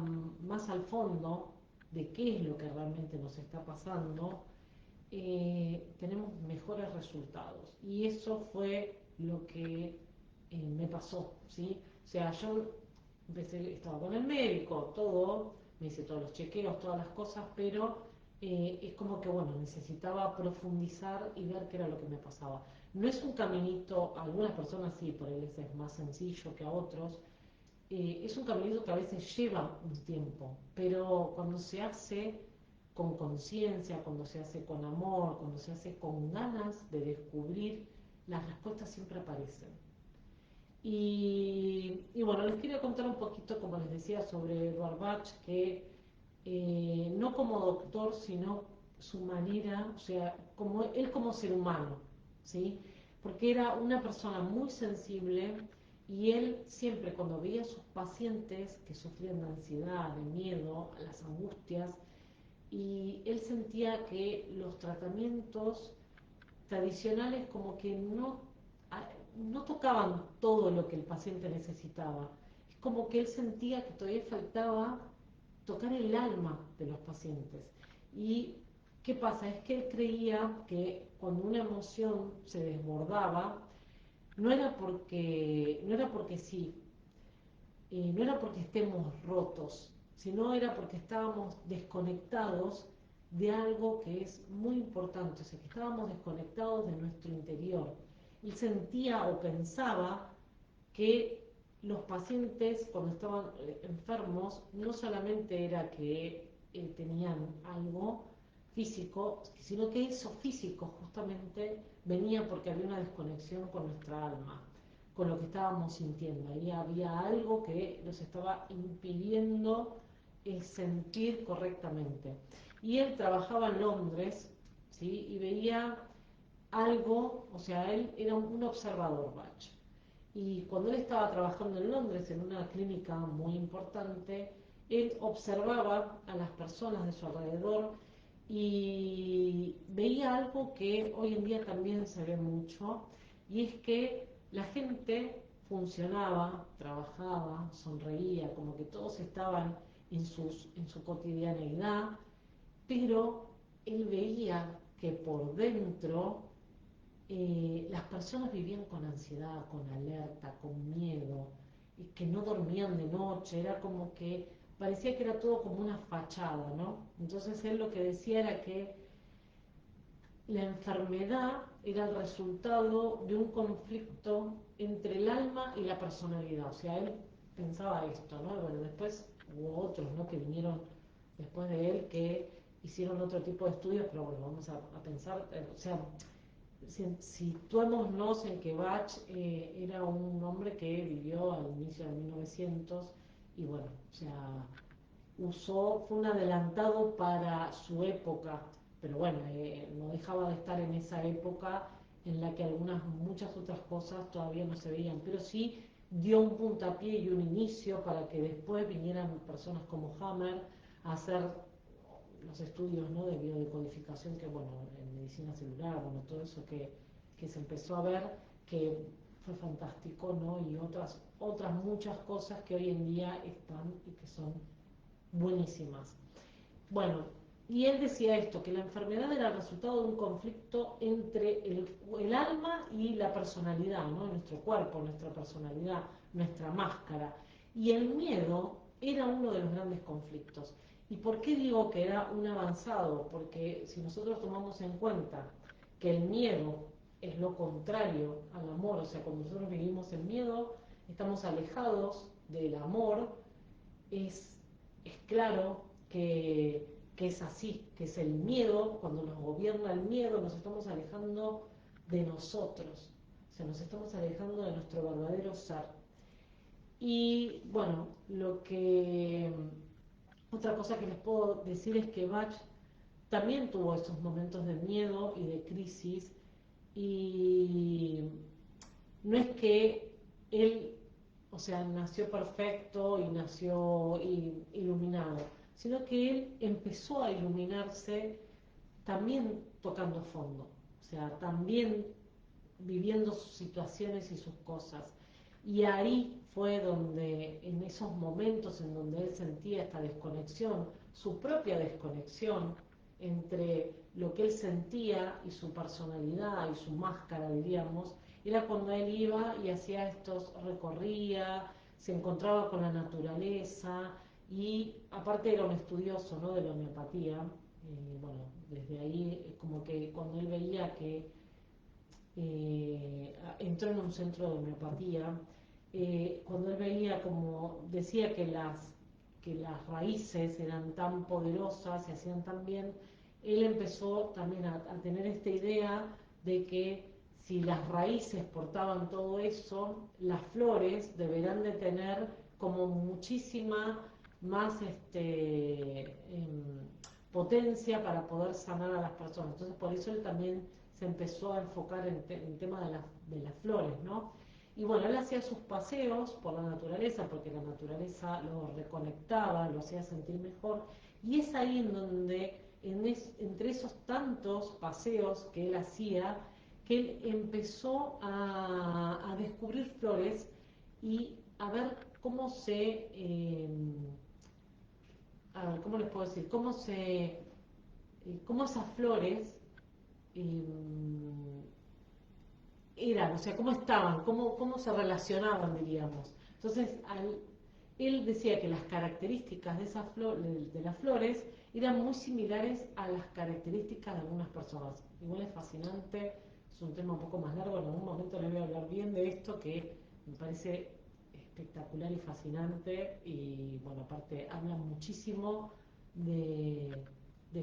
más al fondo de qué es lo que realmente nos está pasando, tenemos mejores resultados. Y eso fue lo que me pasó, ¿sí? O sea, yo empecé, estaba con el médico, todo, me hice todos los chequeos, todas las cosas, pero es como que, bueno, necesitaba profundizar y ver qué era lo que me pasaba. No es un caminito, a algunas personas sí, por ahí les es más sencillo que a otros, es un caminito que a veces lleva un tiempo, pero cuando se hace con conciencia, cuando se hace con amor, cuando se hace con ganas de descubrir, las respuestas siempre aparecen. Y bueno, les quería contar un poquito, como les decía, sobre Edward Bach, que no como doctor, sino su manera, o sea, como él como ser humano, ¿sí? Porque era una persona muy sensible y él siempre cuando veía a sus pacientes que sufrían de ansiedad, de miedo, las angustias, y él sentía que los tratamientos tradicionales como que no tocaban todo lo que el paciente necesitaba. Es como que él sentía que todavía faltaba tocar el alma de los pacientes. ¿Y qué pasa? Es que él creía que cuando una emoción se desbordaba, no era porque sí, no era porque estemos rotos, sino era porque estábamos desconectados de algo que es muy importante, o sea, que estábamos desconectados de nuestro interior. Él sentía o pensaba que los pacientes cuando estaban enfermos no solamente era que tenían algo físico, sino que eso físico justamente venía porque había una desconexión con nuestra alma, con lo que estábamos sintiendo. Ahí había algo que nos estaba impidiendo sentir correctamente. Y él trabajaba en Londres, ¿sí? Y veía algo, o sea, él era un observador, Bach. Y cuando él estaba trabajando en Londres, en una clínica muy importante, él observaba a las personas de su alrededor y veía algo que hoy en día también se ve mucho, y es que la gente funcionaba, trabajaba, sonreía, como que todos estaban en su cotidianeidad, pero él veía que por dentro las personas vivían con ansiedad, con alerta, con miedo, y que no dormían de noche, era como que parecía que era todo como una fachada, ¿no? Entonces él lo que decía era que la enfermedad era el resultado de un conflicto entre el alma y la personalidad, o sea, él pensaba esto, ¿no? Bueno, después hubo otros, ¿no? Que vinieron después de él que hicieron otro tipo de estudios, pero bueno, vamos a pensar, o sea, situémonos en que Bach era un hombre que vivió al inicio de 1900 y bueno, o sea, fue un adelantado para su época, pero bueno, no dejaba de estar en esa época en la que muchas otras cosas todavía no se veían, pero sí dio un puntapié y un inicio para que después vinieran personas como Hammer a hacer los estudios, ¿no?, de biodecodificación, que bueno, en medicina celular, bueno, todo eso que se empezó a ver, que fue fantástico, ¿no? Y otras muchas cosas que hoy en día están y que son buenísimas. Bueno, y él decía esto, que la enfermedad era el resultado de un conflicto entre el alma y la personalidad, ¿no? Nuestro cuerpo, nuestra personalidad, nuestra máscara. Y el miedo era uno de los grandes conflictos. ¿Y por qué digo que era un avanzado? Porque si nosotros tomamos en cuenta que el miedo es lo contrario al amor, o sea, cuando nosotros vivimos el miedo, estamos alejados del amor, es, es claro que es así, que es el miedo, cuando nos gobierna el miedo, nos estamos alejando de nosotros, o sea, nos estamos alejando de nuestro verdadero ser. Y bueno, otra cosa que les puedo decir es que Bach también tuvo esos momentos de miedo y de crisis, y no es que él, o sea, nació perfecto y nació iluminado, sino que él empezó a iluminarse también tocando fondo, o sea, también viviendo sus situaciones y sus cosas. Y ahí fue donde, en esos momentos en donde él sentía esta desconexión, su propia desconexión entre lo que él sentía y su personalidad y su máscara, diríamos, era cuando él iba y hacía recorría, se encontraba con la naturaleza, y aparte era un estudioso, ¿no?, de la homeopatía. Bueno, desde ahí como que cuando él veía que entró en un centro de homeopatía, cuando él veía, como decía, que las raíces eran tan poderosas y hacían tan bien, él empezó también a tener esta idea de que si las raíces portaban todo eso, las flores deberán de tener como muchísima más potencia para poder sanar a las personas. Entonces por eso él también se empezó a enfocar en el tema de las flores, ¿no? Y bueno, él hacía sus paseos por la naturaleza, porque la naturaleza lo reconectaba, lo hacía sentir mejor, y es ahí en donde, entre esos tantos paseos que él hacía, que él empezó a descubrir flores y a ver cómo a ver, ¿cómo les puedo decir? Cómo esas flores eh, eran, o sea, cómo estaban, cómo se relacionaban, diríamos. Entonces, él decía que las características de las flores eran muy similares a las características de algunas personas. Igual es fascinante, es un tema un poco más largo, en algún momento les voy a hablar bien de esto, que me parece espectacular y fascinante, y bueno, aparte habla muchísimo de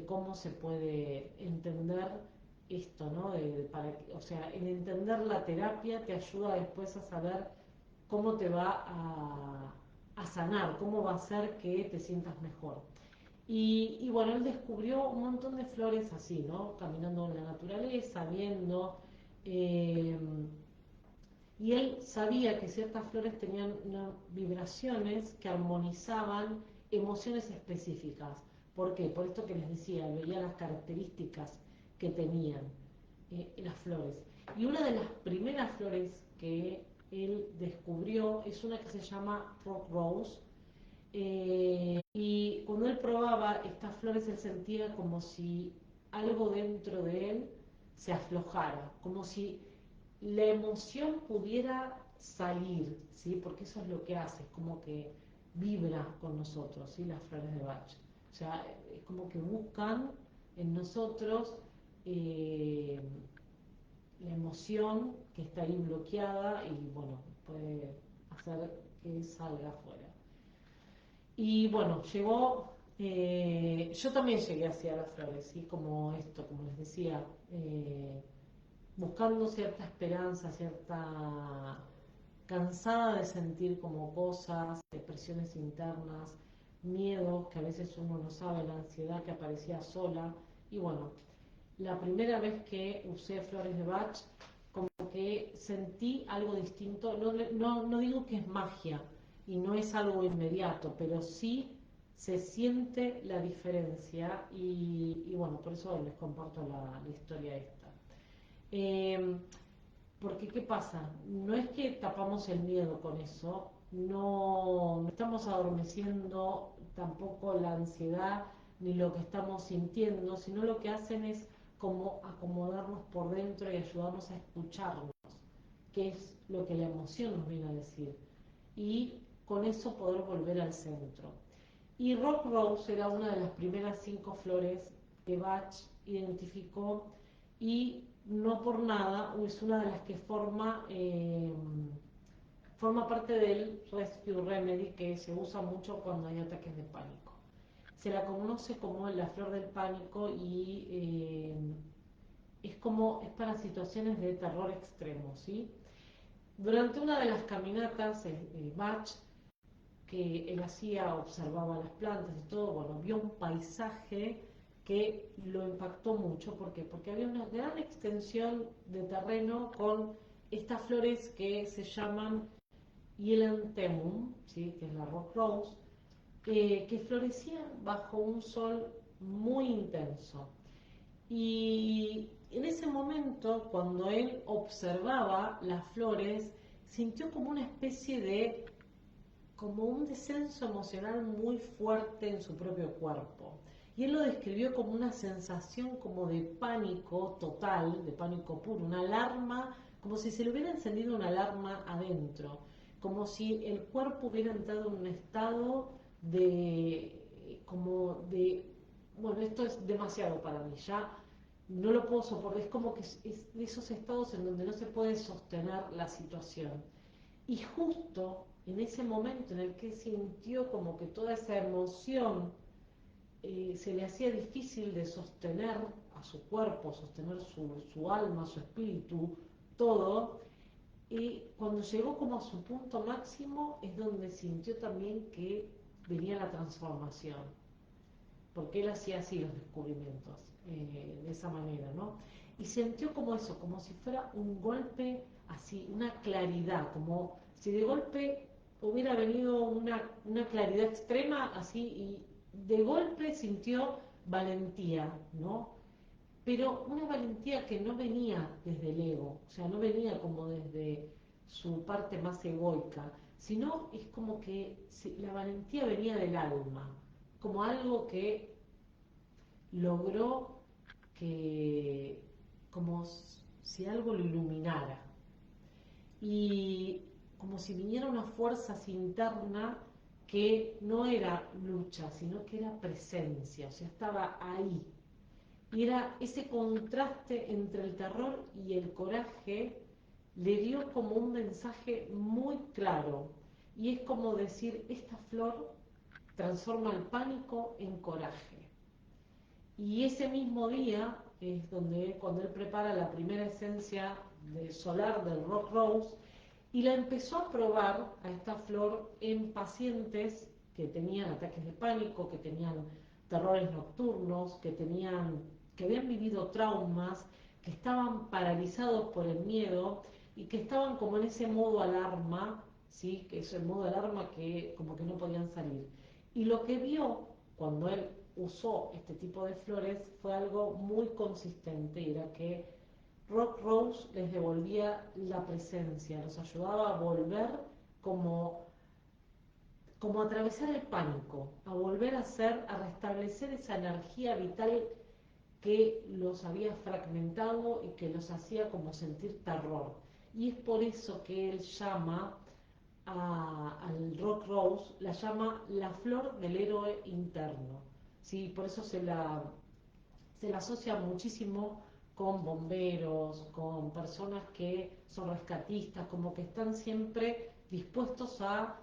cómo se puede entender esto, ¿no? O sea, el entender la terapia te ayuda después a saber cómo te va a sanar, cómo va a hacer que te sientas mejor. Y bueno, él descubrió un montón de flores así, ¿no? Caminando en la naturaleza, viendo, eh, y él sabía que ciertas flores tenían vibraciones que armonizaban emociones específicas. ¿Por qué? Por esto que les decía, veía las características que tenían las flores. Y una de las primeras flores que él descubrió es una que se llama Rock Rose. Y cuando él probaba estas flores, él sentía como si algo dentro de él se aflojara, como si la emoción pudiera salir, ¿sí? Porque eso es lo que hace, es como que vibra con nosotros, ¿sí? Las flores de Bach. O sea, es como que buscan en nosotros eh, la emoción que está ahí bloqueada, y bueno, puede hacer que salga afuera. Y bueno, yo también llegué hacia las flores, ¿sí? Como esto, como les decía, buscando cierta esperanza, cierta cansada de sentir como cosas, depresiones internas, miedos que a veces uno no sabe, la ansiedad que aparecía sola. Y bueno, la primera vez que usé flores de Bach, como que sentí algo distinto. No digo que es magia y no es algo inmediato, pero sí se siente la diferencia y bueno, por eso les comparto la historia esta. Eh, Porque, ¿qué pasa? No es que tapamos el miedo con eso, no estamos adormeciendo tampoco la ansiedad ni lo que estamos sintiendo, sino lo que hacen es como acomodarnos por dentro y ayudarnos a escucharnos, que es lo que la emoción nos viene a decir, y con eso poder volver al centro. Y Rock Rose era una de las primeras 5 flores que Bach identificó y no por nada es una de las que forma parte del Rescue Remedy que se usa mucho cuando hay ataques de pánico. Se la conoce como la flor del pánico y es para situaciones de terror extremo, ¿sí? Durante una de las caminatas, Bach, que él hacía, observaba las plantas y todo, bueno, vio un paisaje que lo impactó mucho. ¿Por qué? Porque había una gran extensión de terreno con estas flores que se llaman Helianthemum, ¿sí? Que es la Rock Rose, que florecían bajo un sol muy intenso. Y en ese momento, cuando él observaba las flores, sintió como una especie de como un descenso emocional muy fuerte en su propio cuerpo. Y él lo describió como una sensación como de pánico total, de pánico puro, una alarma, como si se le hubiera encendido una alarma adentro, como si el cuerpo hubiera entrado en un estado bueno, esto es demasiado para mí, ya no lo puedo soportar, es como que es de esos estados en donde no se puede sostener la situación. Y justo en ese momento en el que sintió como que toda esa emoción se le hacía difícil de sostener a su cuerpo, sostener su alma, su espíritu, todo, y cuando llegó como a su punto máximo es donde sintió también que venía la transformación, porque él hacía así los descubrimientos, de esa manera, ¿no? Y sintió como eso, como si fuera un golpe así, una claridad, como si de golpe hubiera venido una claridad extrema, así, y de golpe sintió valentía, ¿no? Pero una valentía que no venía desde el ego, o sea, no venía como desde su parte más egoica, sino es como que la valentía venía del alma, como algo que logró que, como si algo lo iluminara, y como si viniera una fuerza así interna que no era lucha, sino que era presencia, o sea, estaba ahí. Y era ese contraste entre el terror y el coraje, le dio como un mensaje muy claro. Y es como decir, esta flor transforma el pánico en coraje. Y ese mismo día es cuando él prepara la primera esencia solar del Rock Rose y la empezó a probar a esta flor en pacientes que tenían ataques de pánico, que tenían terrores nocturnos, que habían vivido traumas, que estaban paralizados por el miedo y que estaban como en ese modo alarma, ¿sí? Que es el modo alarma que como que no podían salir. Y lo que vio cuando él usó este tipo de flores fue algo muy consistente, y era que Rock Rose les devolvía la presencia, los ayudaba a volver como, como a atravesar el pánico, a volver a restablecer esa energía vital que los había fragmentado y que los hacía como sentir terror. Y es por eso que él llama al Rock Rose, la llama la flor del héroe interno. ¿Sí? Por eso se la asocia muchísimo con bomberos, con personas que son rescatistas, como que están siempre dispuestos a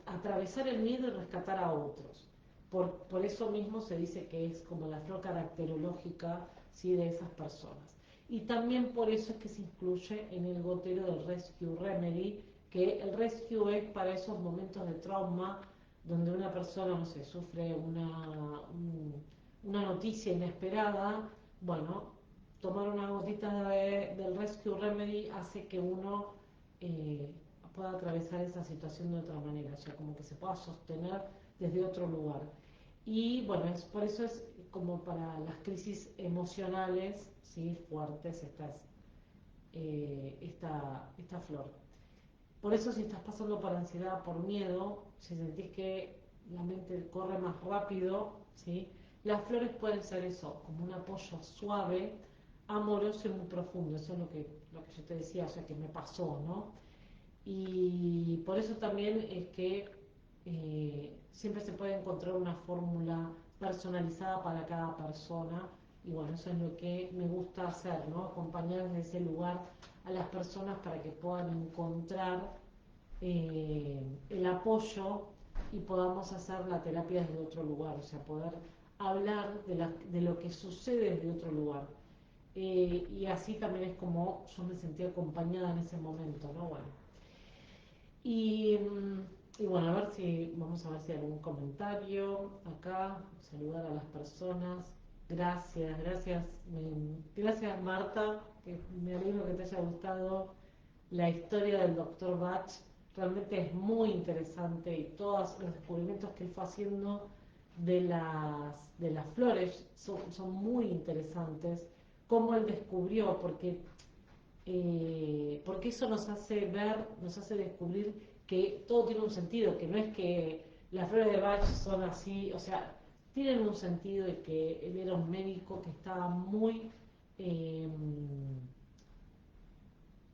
atravesar el miedo y rescatar a otros. Por eso mismo se dice que es como la flor caracterológica, ¿sí? De esas personas. Y también por eso es que se incluye en el gotero del Rescue Remedy, que el rescue es para esos momentos de trauma donde una persona, no sé, sufre una noticia inesperada. Bueno, tomar una gotita del Rescue Remedy hace que uno pueda atravesar esa situación de otra manera, o sea, como que se pueda sostener desde otro lugar. Y bueno, por eso es como para las crisis emocionales, ¿sí? Fuertes, esta flor. Por eso si estás pasando por ansiedad, por miedo, si sentís que la mente corre más rápido, ¿sí? Las flores pueden ser eso, como un apoyo suave, amoroso y muy profundo. Eso es lo que yo te decía, o sea, que me pasó, ¿no? Y por eso también es que siempre se puede encontrar una fórmula personalizada para cada persona. Y bueno, eso es lo que me gusta hacer, ¿no? Acompañar desde ese lugar a las personas para que puedan encontrar el apoyo y podamos hacer la terapia desde otro lugar, o sea, poder hablar de lo que sucede desde otro lugar. Y así también es como yo me sentí acompañada en ese momento, ¿no? Bueno. Y, y bueno, vamos a ver si hay algún comentario acá, saludar a las personas. Gracias Marta, que me alegro que te haya gustado la historia del doctor Bach. Realmente es muy interesante y todos los descubrimientos que él fue haciendo de las flores son muy interesantes. Cómo él descubrió, porque eso nos hace ver, nos hace descubrir que todo tiene un sentido, que no es que las flores de Bach son así, o sea, tienen un sentido y que él era un médico que estaba eh,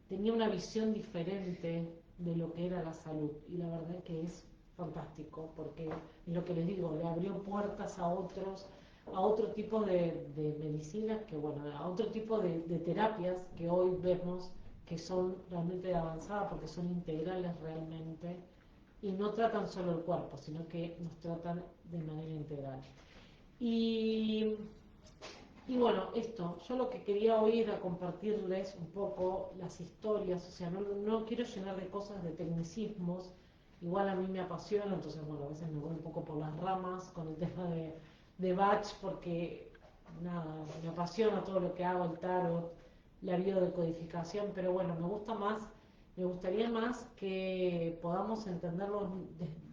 tenía una visión diferente de lo que era la salud y la verdad es que es fantástico porque es lo que les digo, le abrió puertas a otro tipo de medicinas, que bueno, a otro tipo de terapias que hoy vemos que son realmente avanzadas porque son integrales realmente y no tratan solo el cuerpo, sino que nos tratan de manera integral. Y bueno, yo lo que quería hoy era compartirles un poco las historias, o sea, no quiero llenar de cosas, de tecnicismos, igual a mí me apasiona, entonces bueno, a veces me voy un poco por las ramas con el tema de Bach, porque nada, me apasiona todo lo que hago, el tarot, la biodecodificación, pero bueno, me gustaría más que podamos entenderlo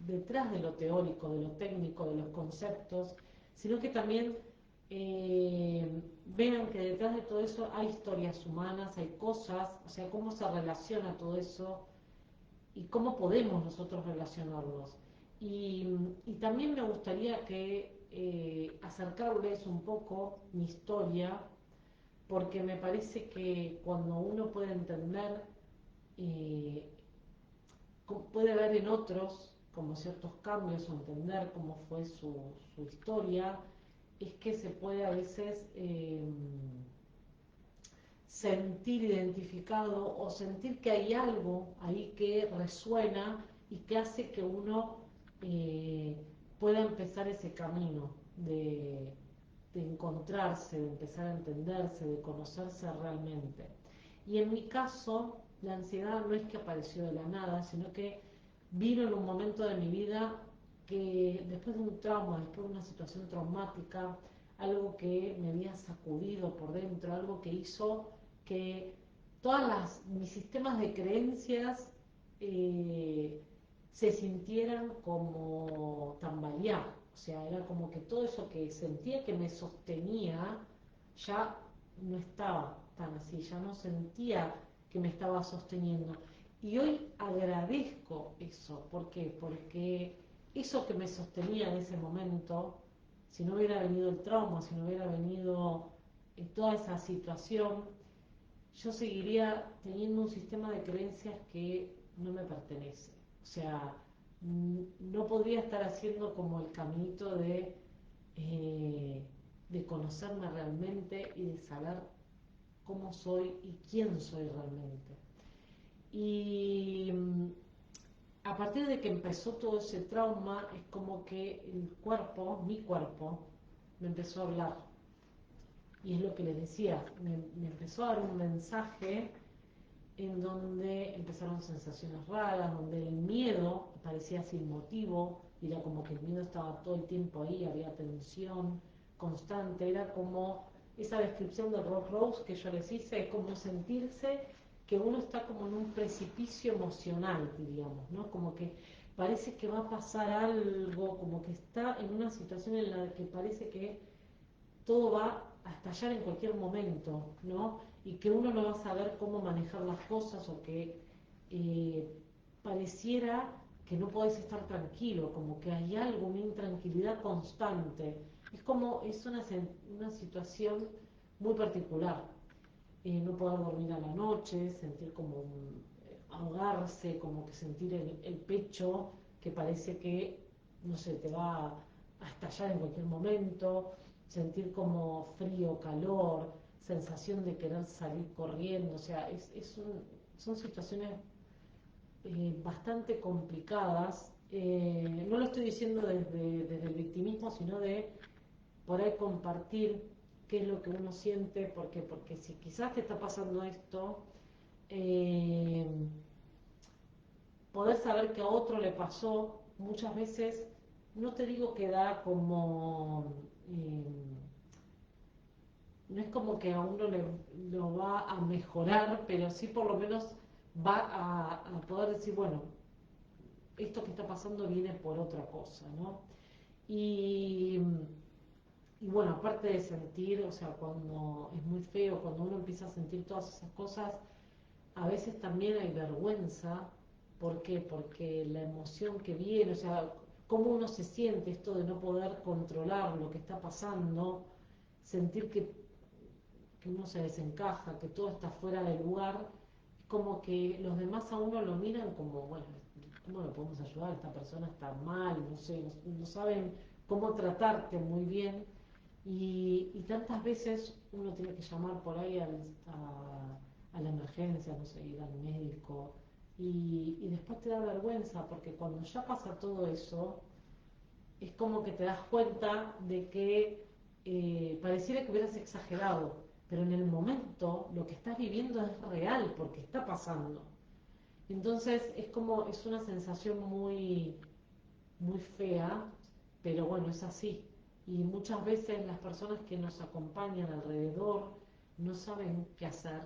detrás de lo teórico, de lo técnico, de los conceptos, sino que también vean que detrás de todo eso hay historias humanas, hay cosas, o sea, cómo se relaciona todo eso y cómo podemos nosotros relacionarnos. Y también me gustaría que acercarles un poco mi historia, porque me parece que cuando uno puede entender, eh, puede ver en otros como ciertos cambios o entender cómo fue su historia, es que se puede a veces sentir identificado o sentir que hay algo ahí que resuena y que hace que uno eh, pueda empezar ese camino de encontrarse, de empezar a entenderse, de conocerse realmente. Y en mi caso, la ansiedad no es que apareció de la nada, sino que vino en un momento de mi vida que después de un trauma, después de una situación traumática, algo que me había sacudido por dentro, algo que hizo que mis sistemas de creencias eh, se sintieran como tambalear. O sea, era como que todo eso que sentía que me sostenía ya no estaba tan así, ya no sentía que me estaba sosteniendo. Y hoy agradezco eso. ¿Por qué? Porque eso que me sostenía en ese momento, si no hubiera venido el trauma, si no hubiera venido toda esa situación, yo seguiría teniendo un sistema de creencias que no me pertenece. O sea, no podría estar haciendo como el caminito eh, de conocerme realmente y de saber cómo soy y quién soy realmente. Y a partir de que empezó todo ese trauma, es como que mi cuerpo, me empezó a hablar. Y es lo que les decía, me empezó a dar un mensaje en donde empezaron sensaciones raras, donde el miedo parecía sin motivo, era como que el miedo estaba todo el tiempo ahí, había tensión constante, era como esa descripción de Rock Rose que yo les hice, es como sentirse que uno está como en un precipicio emocional, diríamos, ¿no? Como que parece que va a pasar algo, como que está en una situación en la que parece que todo va a estallar en cualquier momento, ¿no? Y que uno no va a saber cómo manejar las cosas o que eh, pareciera que no podés estar tranquilo, como que hay algo, una intranquilidad constante. Es como, es una situación muy particular. No poder dormir a la noche, sentir como ahogarse, como que sentir el pecho que parece que, no sé, te va a estallar en cualquier momento, sentir como frío, calor, sensación de querer salir corriendo, o sea, son situaciones bastante complicadas. No lo estoy diciendo desde el victimismo, sino de por ahí compartir qué es lo que uno siente, porque si quizás te está pasando esto, eh, poder saber que a otro le pasó, muchas veces, no te digo que da como, no es como que a uno lo va a mejorar, pero sí por lo menos va a poder decir, bueno, esto que está pasando viene por otra cosa, ¿no? Y, y bueno, aparte de sentir, o sea, cuando es muy feo, cuando uno empieza a sentir todas esas cosas, a veces también hay vergüenza. ¿Por qué? Porque la emoción que viene, o sea, cómo uno se siente esto de no poder controlar lo que está pasando, sentir que uno se desencaja, que todo está fuera de lugar, como que los demás a uno lo miran como, bueno, ¿cómo lo podemos ayudar? Esta persona está mal, no sé, no saben cómo tratarte muy bien. Y tantas veces uno tiene que llamar por ahí a la emergencia, no sé, ir al médico, y después te da vergüenza, porque cuando ya pasa todo eso, es como que te das cuenta de que pareciera que hubieras exagerado, pero en el momento lo que estás viviendo es real, porque está pasando. Entonces es como, es una sensación muy fea, pero bueno, es así. Y muchas veces las personas que nos acompañan alrededor no saben qué hacer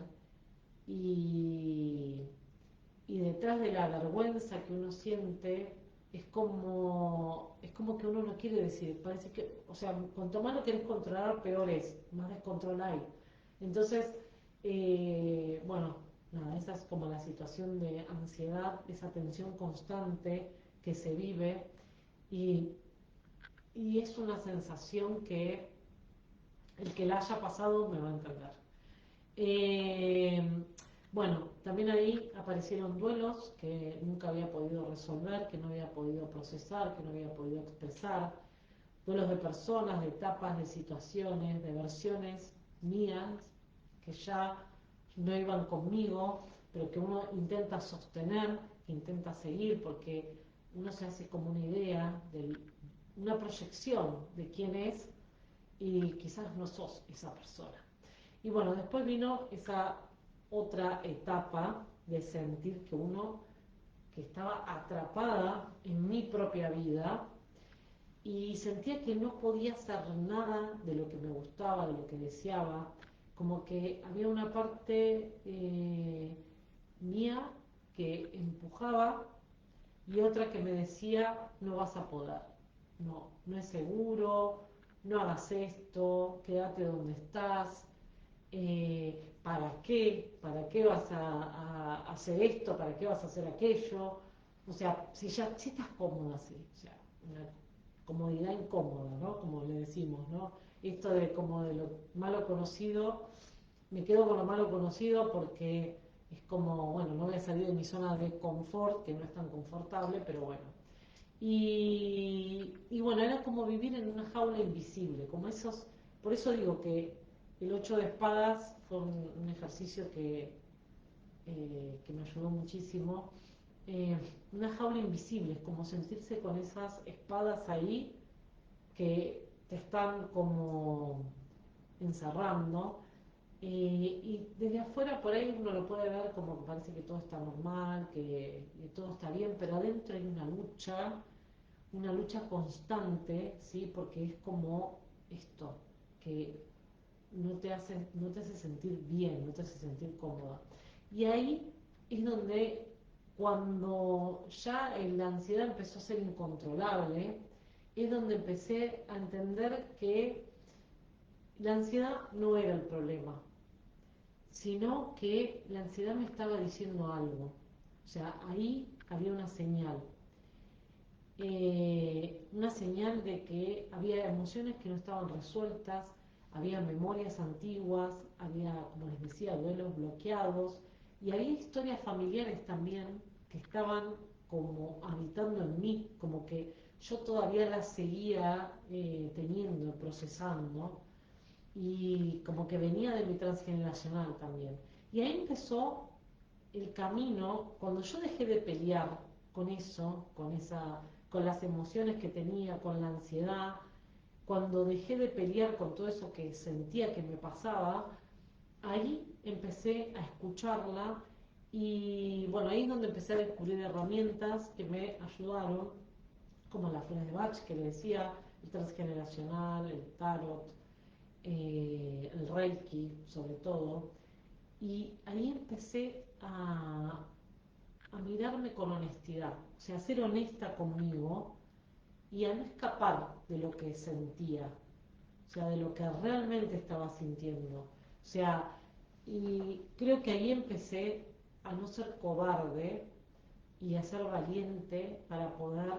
y, y detrás de la vergüenza que uno siente es como que uno no quiere decir, parece que, o sea, cuanto más lo querés controlar, peor es, más descontrol hay. Entonces, bueno, nada, esa es como la situación de ansiedad, esa tensión constante que se vive y, y es una sensación que el que la haya pasado me va a entender. Eh, bueno, también ahí aparecieron duelos que nunca había podido resolver, que no había podido procesar, que no había podido expresar, duelos de personas, de etapas, de situaciones, de versiones mías que ya no iban conmigo, pero que uno intenta sostener, que intenta seguir, porque uno se hace como una idea, una proyección de quién es y quizás no sos esa persona. Y bueno, después vino esa otra etapa de sentir que uno, que estaba atrapada en mi propia vida y sentía que no podía hacer nada de lo que me gustaba, de lo que deseaba, como que había una parte mía que empujaba y otra que me decía, no vas a poder, no es seguro, no hagas esto, quédate donde estás, ¿para qué? ¿Para qué vas a hacer esto? ¿Para qué vas a hacer aquello? O sea, si estás cómoda así, o sea, una comodidad incómoda, ¿no? Como le decimos, ¿no? Esto de como de lo malo conocido, me quedo con lo malo conocido porque es como, bueno, no voy a salir de mi zona de confort, que no es tan confortable, pero bueno. Y bueno, era como vivir en una jaula invisible, como esos, por eso digo que el 8 de espadas fue un ejercicio que me ayudó muchísimo. Eh, una jaula invisible, es como sentirse con esas espadas ahí que te están como encerrando. Y desde afuera por ahí uno lo puede ver como que parece que todo está normal, que todo está bien, pero adentro hay una lucha constante, ¿sí? Porque es como esto, que no te hace sentir bien, no te hace sentir cómoda. Y ahí es donde, cuando ya la ansiedad empezó a ser incontrolable, es donde empecé a entender que la ansiedad no era el problema, sino que la ansiedad me estaba diciendo algo. O sea, ahí había una señal de que había emociones que no estaban resueltas, había memorias antiguas, había, como les decía, duelos bloqueados, y había historias familiares también que estaban como habitando en mí, como que yo todavía las seguía teniendo, procesando, y como que venía de mi transgeneracional también. Y ahí empezó el camino, cuando yo dejé de pelear con eso, con las emociones que tenía, con la ansiedad, cuando dejé de pelear con todo eso que sentía que me pasaba, ahí empecé a escucharla. Y bueno, ahí es donde empecé a descubrir herramientas que me ayudaron, como las flores de Bach que le decía, el transgeneracional, el tarot, el Reiki sobre todo. Y ahí empecé a mirarme con honestidad, o sea, a ser honesta conmigo y a no escapar de lo que sentía, o sea, de lo que realmente estaba sintiendo. O sea, y creo que ahí empecé a no ser cobarde y a ser valiente para poder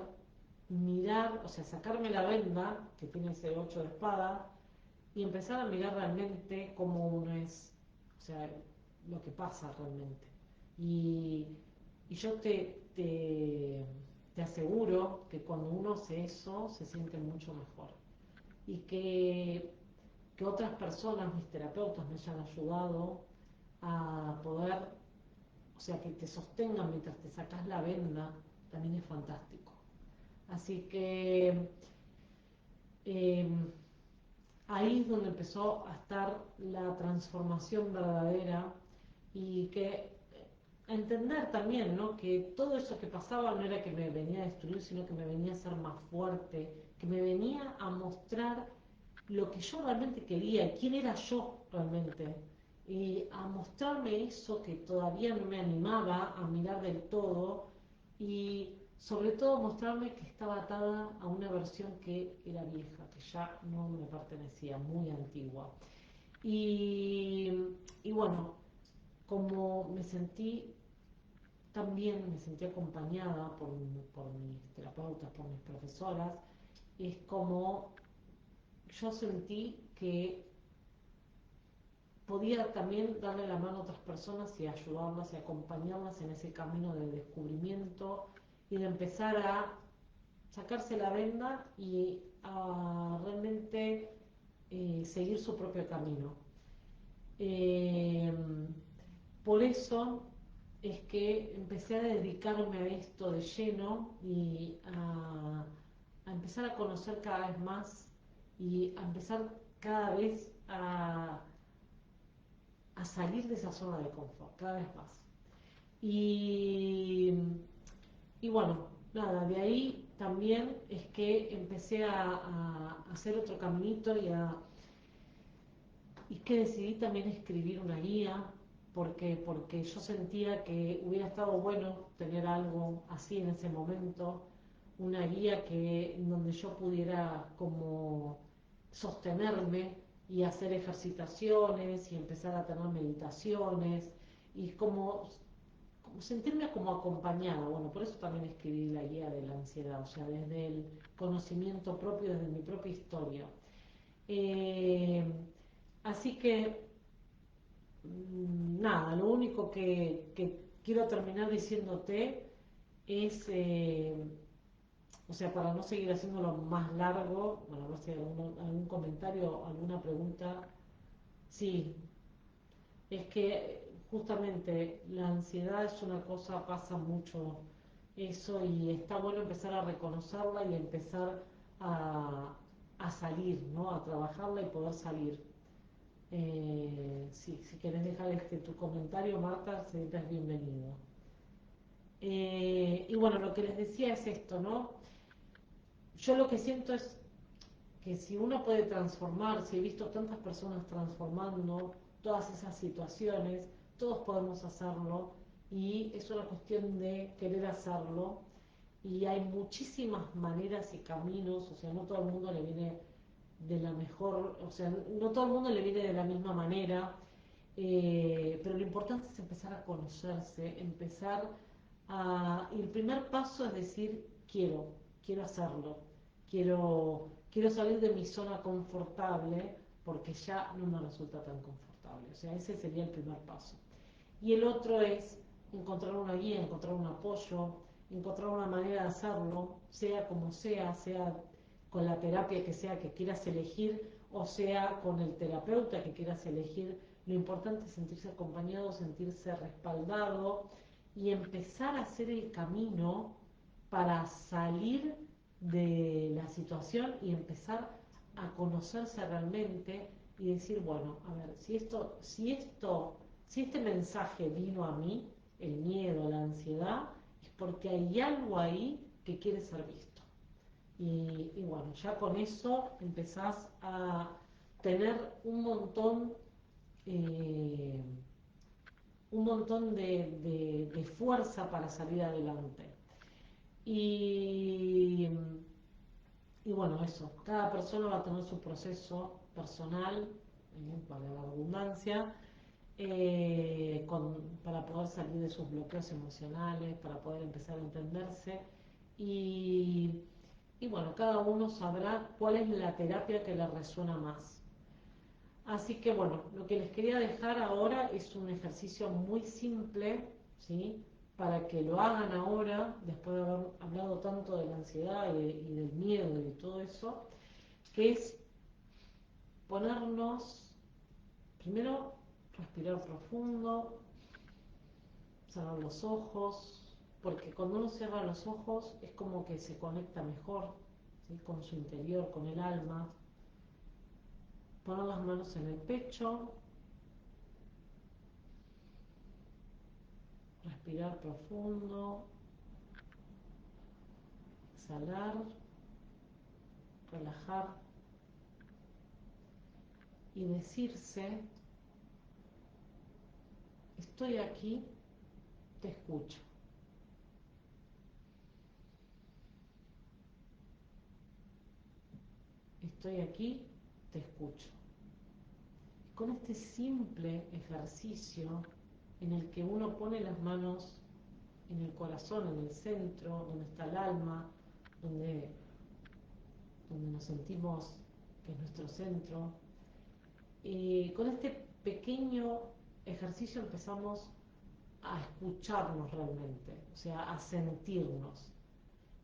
mirar, o sea, sacarme la venda que tiene ese 8 de espada y empezar a mirar realmente cómo uno es, o sea, lo que pasa realmente. Y, y yo te aseguro que cuando uno hace eso se siente mucho mejor. Y que otras personas, mis terapeutas, me hayan ayudado a poder, o sea, que te sostengan mientras te sacas la venda, también es fantástico. Así que eh, ahí es donde empezó a estar la transformación verdadera, y que a entender también, ¿no?, que todo eso que pasaba no era que me venía a destruir, sino que me venía a hacer más fuerte, que me venía a mostrar lo que yo realmente quería y quién era yo realmente, y a mostrarme eso que todavía no me animaba a mirar del todo, y sobre todo mostrarme que estaba atada a una versión que era vieja, que ya no me pertenecía, muy antigua. Y, y bueno, como me sentí acompañada por mis terapeutas, por mis profesoras, es como yo sentí que podía también darle la mano a otras personas y ayudarlas y acompañarlas en ese camino de descubrimiento y de empezar a sacarse la venda y a realmente seguir su propio camino. Eh, por eso es que empecé a dedicarme a esto de lleno y a empezar a conocer cada vez más y a empezar cada vez a salir de esa zona de confort, cada vez más. Y, y bueno, nada, de ahí también es que empecé a hacer otro caminito y que decidí también escribir una guía, porque yo sentía que hubiera estado bueno tener algo así en ese momento, una guía en donde yo pudiera como sostenerme y hacer ejercitaciones y empezar a tener meditaciones y como sentirme como acompañada. Bueno, por eso también escribí la guía de la ansiedad, o sea, desde el conocimiento propio, desde mi propia historia. Eh, Así que nada, lo único que quiero terminar diciéndote es, o sea, para no seguir haciéndolo más largo, bueno, a ver si hay algún comentario, alguna pregunta. Sí, es que justamente la ansiedad es una cosa, pasa mucho eso, y está bueno empezar a reconocerla y empezar a, a salir, ¿no? A trabajarla y poder salir. Sí, si querés dejar tu comentario, Marta, serás bienvenido. Y bueno, lo que les decía es esto, ¿no? Yo lo que siento es que si uno puede transformarse, he visto tantas personas transformando todas esas situaciones, todos podemos hacerlo y es una cuestión de querer hacerlo y hay muchísimas maneras y caminos, o sea, no todo el mundo le viene de la mejor, o sea, no todo el mundo le viene de la misma manera, pero lo importante es empezar a conocerse, empezar y el primer paso es decir, quiero hacerlo, quiero salir de mi zona confortable porque ya no me resulta tan confortable, o sea, ese sería el primer paso. Y el otro es encontrar una guía, encontrar un apoyo, encontrar una manera de hacerlo, sea como sea con la terapia que sea que quieras elegir, o sea con el terapeuta que quieras elegir. Lo importante es sentirse acompañado, sentirse respaldado y empezar a hacer el camino para salir de la situación y empezar a conocerse realmente y decir, bueno, a ver, si este mensaje vino a mí, el miedo, la ansiedad, es porque hay algo ahí que quiere ser visto. Y bueno, ya con eso empezás a tener eh, un montón de fuerza para salir adelante. Y, y bueno, eso, cada persona va a tener su proceso personal, para la redundancia, para poder salir de sus bloqueos emocionales, para poder empezar a entenderse y, y bueno, cada uno sabrá cuál es la terapia que le resuena más. Así que bueno, lo que les quería dejar ahora es un ejercicio muy simple, ¿sí? Para que lo hagan ahora, después de haber hablado tanto de la ansiedad y del miedo y de todo eso, que es ponernos, primero, respirar profundo, cerrar los ojos, porque cuando uno cierra los ojos es como que se conecta mejor, ¿sí? Con su interior, con el alma. Poner las manos en el pecho, respirar profundo, exhalar, relajar y decirse, estoy aquí, te escucho. Estoy aquí, te escucho. Con este simple ejercicio en el que uno pone las manos en el corazón, en el centro, donde está el alma, donde, donde nos sentimos que es nuestro centro, con este pequeño ejercicio empezamos a escucharnos realmente, o sea, a sentirnos.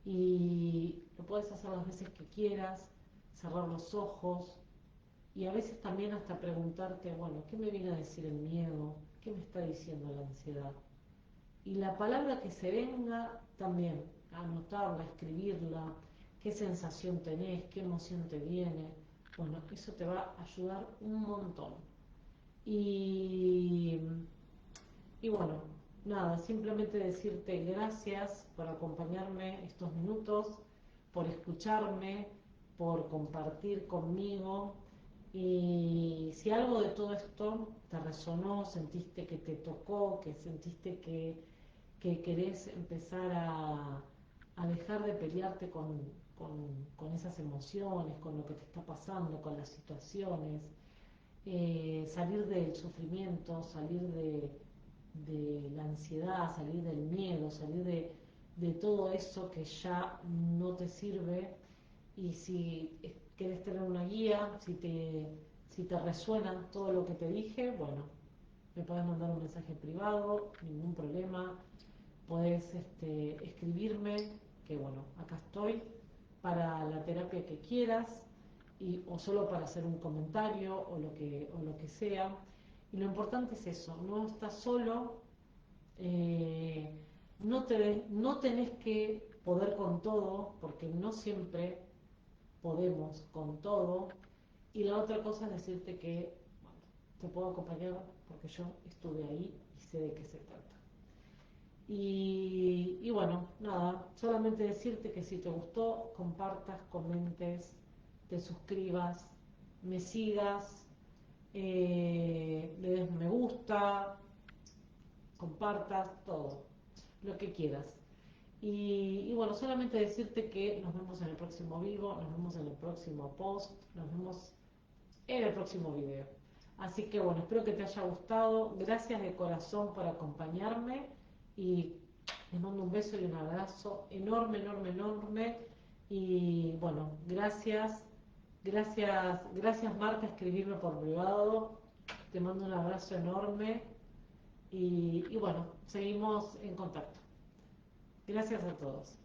Y lo puedes hacer las veces que quieras, cerrar los ojos y a veces también hasta preguntarte, bueno, ¿qué me viene a decir el miedo? ¿Qué me está diciendo la ansiedad? Y la palabra que se venga también, anotarla, escribirla, qué sensación tenés, qué emoción te viene. Bueno, eso te va a ayudar un montón. Y, y bueno, nada, simplemente decirte gracias por acompañarme estos minutos, por escucharme, por compartir conmigo. Y si algo de todo esto te resonó, sentiste que te tocó, que sentiste que querés empezar a dejar de pelearte con esas emociones, con lo que te está pasando, con las situaciones, salir del sufrimiento, salir de la ansiedad, salir del miedo, salir de todo eso que ya no te sirve. Y si querés tener una guía, si te resuena todo lo que te dije, bueno, me podés mandar un mensaje privado, ningún problema. Podés escribirme, que bueno, acá estoy para la terapia que quieras, o solo para hacer un comentario o lo que sea. Y lo importante es eso, no estás solo, eh, no tenés que poder con todo, porque no siempre podemos con todo. Y la otra cosa es decirte que bueno, te puedo acompañar porque yo estuve ahí y sé de qué se trata. Y bueno, nada, solamente decirte que si te gustó, compartas, comentes, te suscribas, me sigas, le des me gusta, compartas, todo, lo que quieras. Y bueno, solamente decirte que nos vemos en el próximo vivo, nos vemos en el próximo post, nos vemos en el próximo video. Así que bueno, espero que te haya gustado. Gracias de corazón por acompañarme y les mando un beso y un abrazo enorme, enorme, enorme. Y bueno, gracias Marta, escribirme por privado. Te mando un abrazo enorme y bueno, seguimos en contacto. Gracias a todos.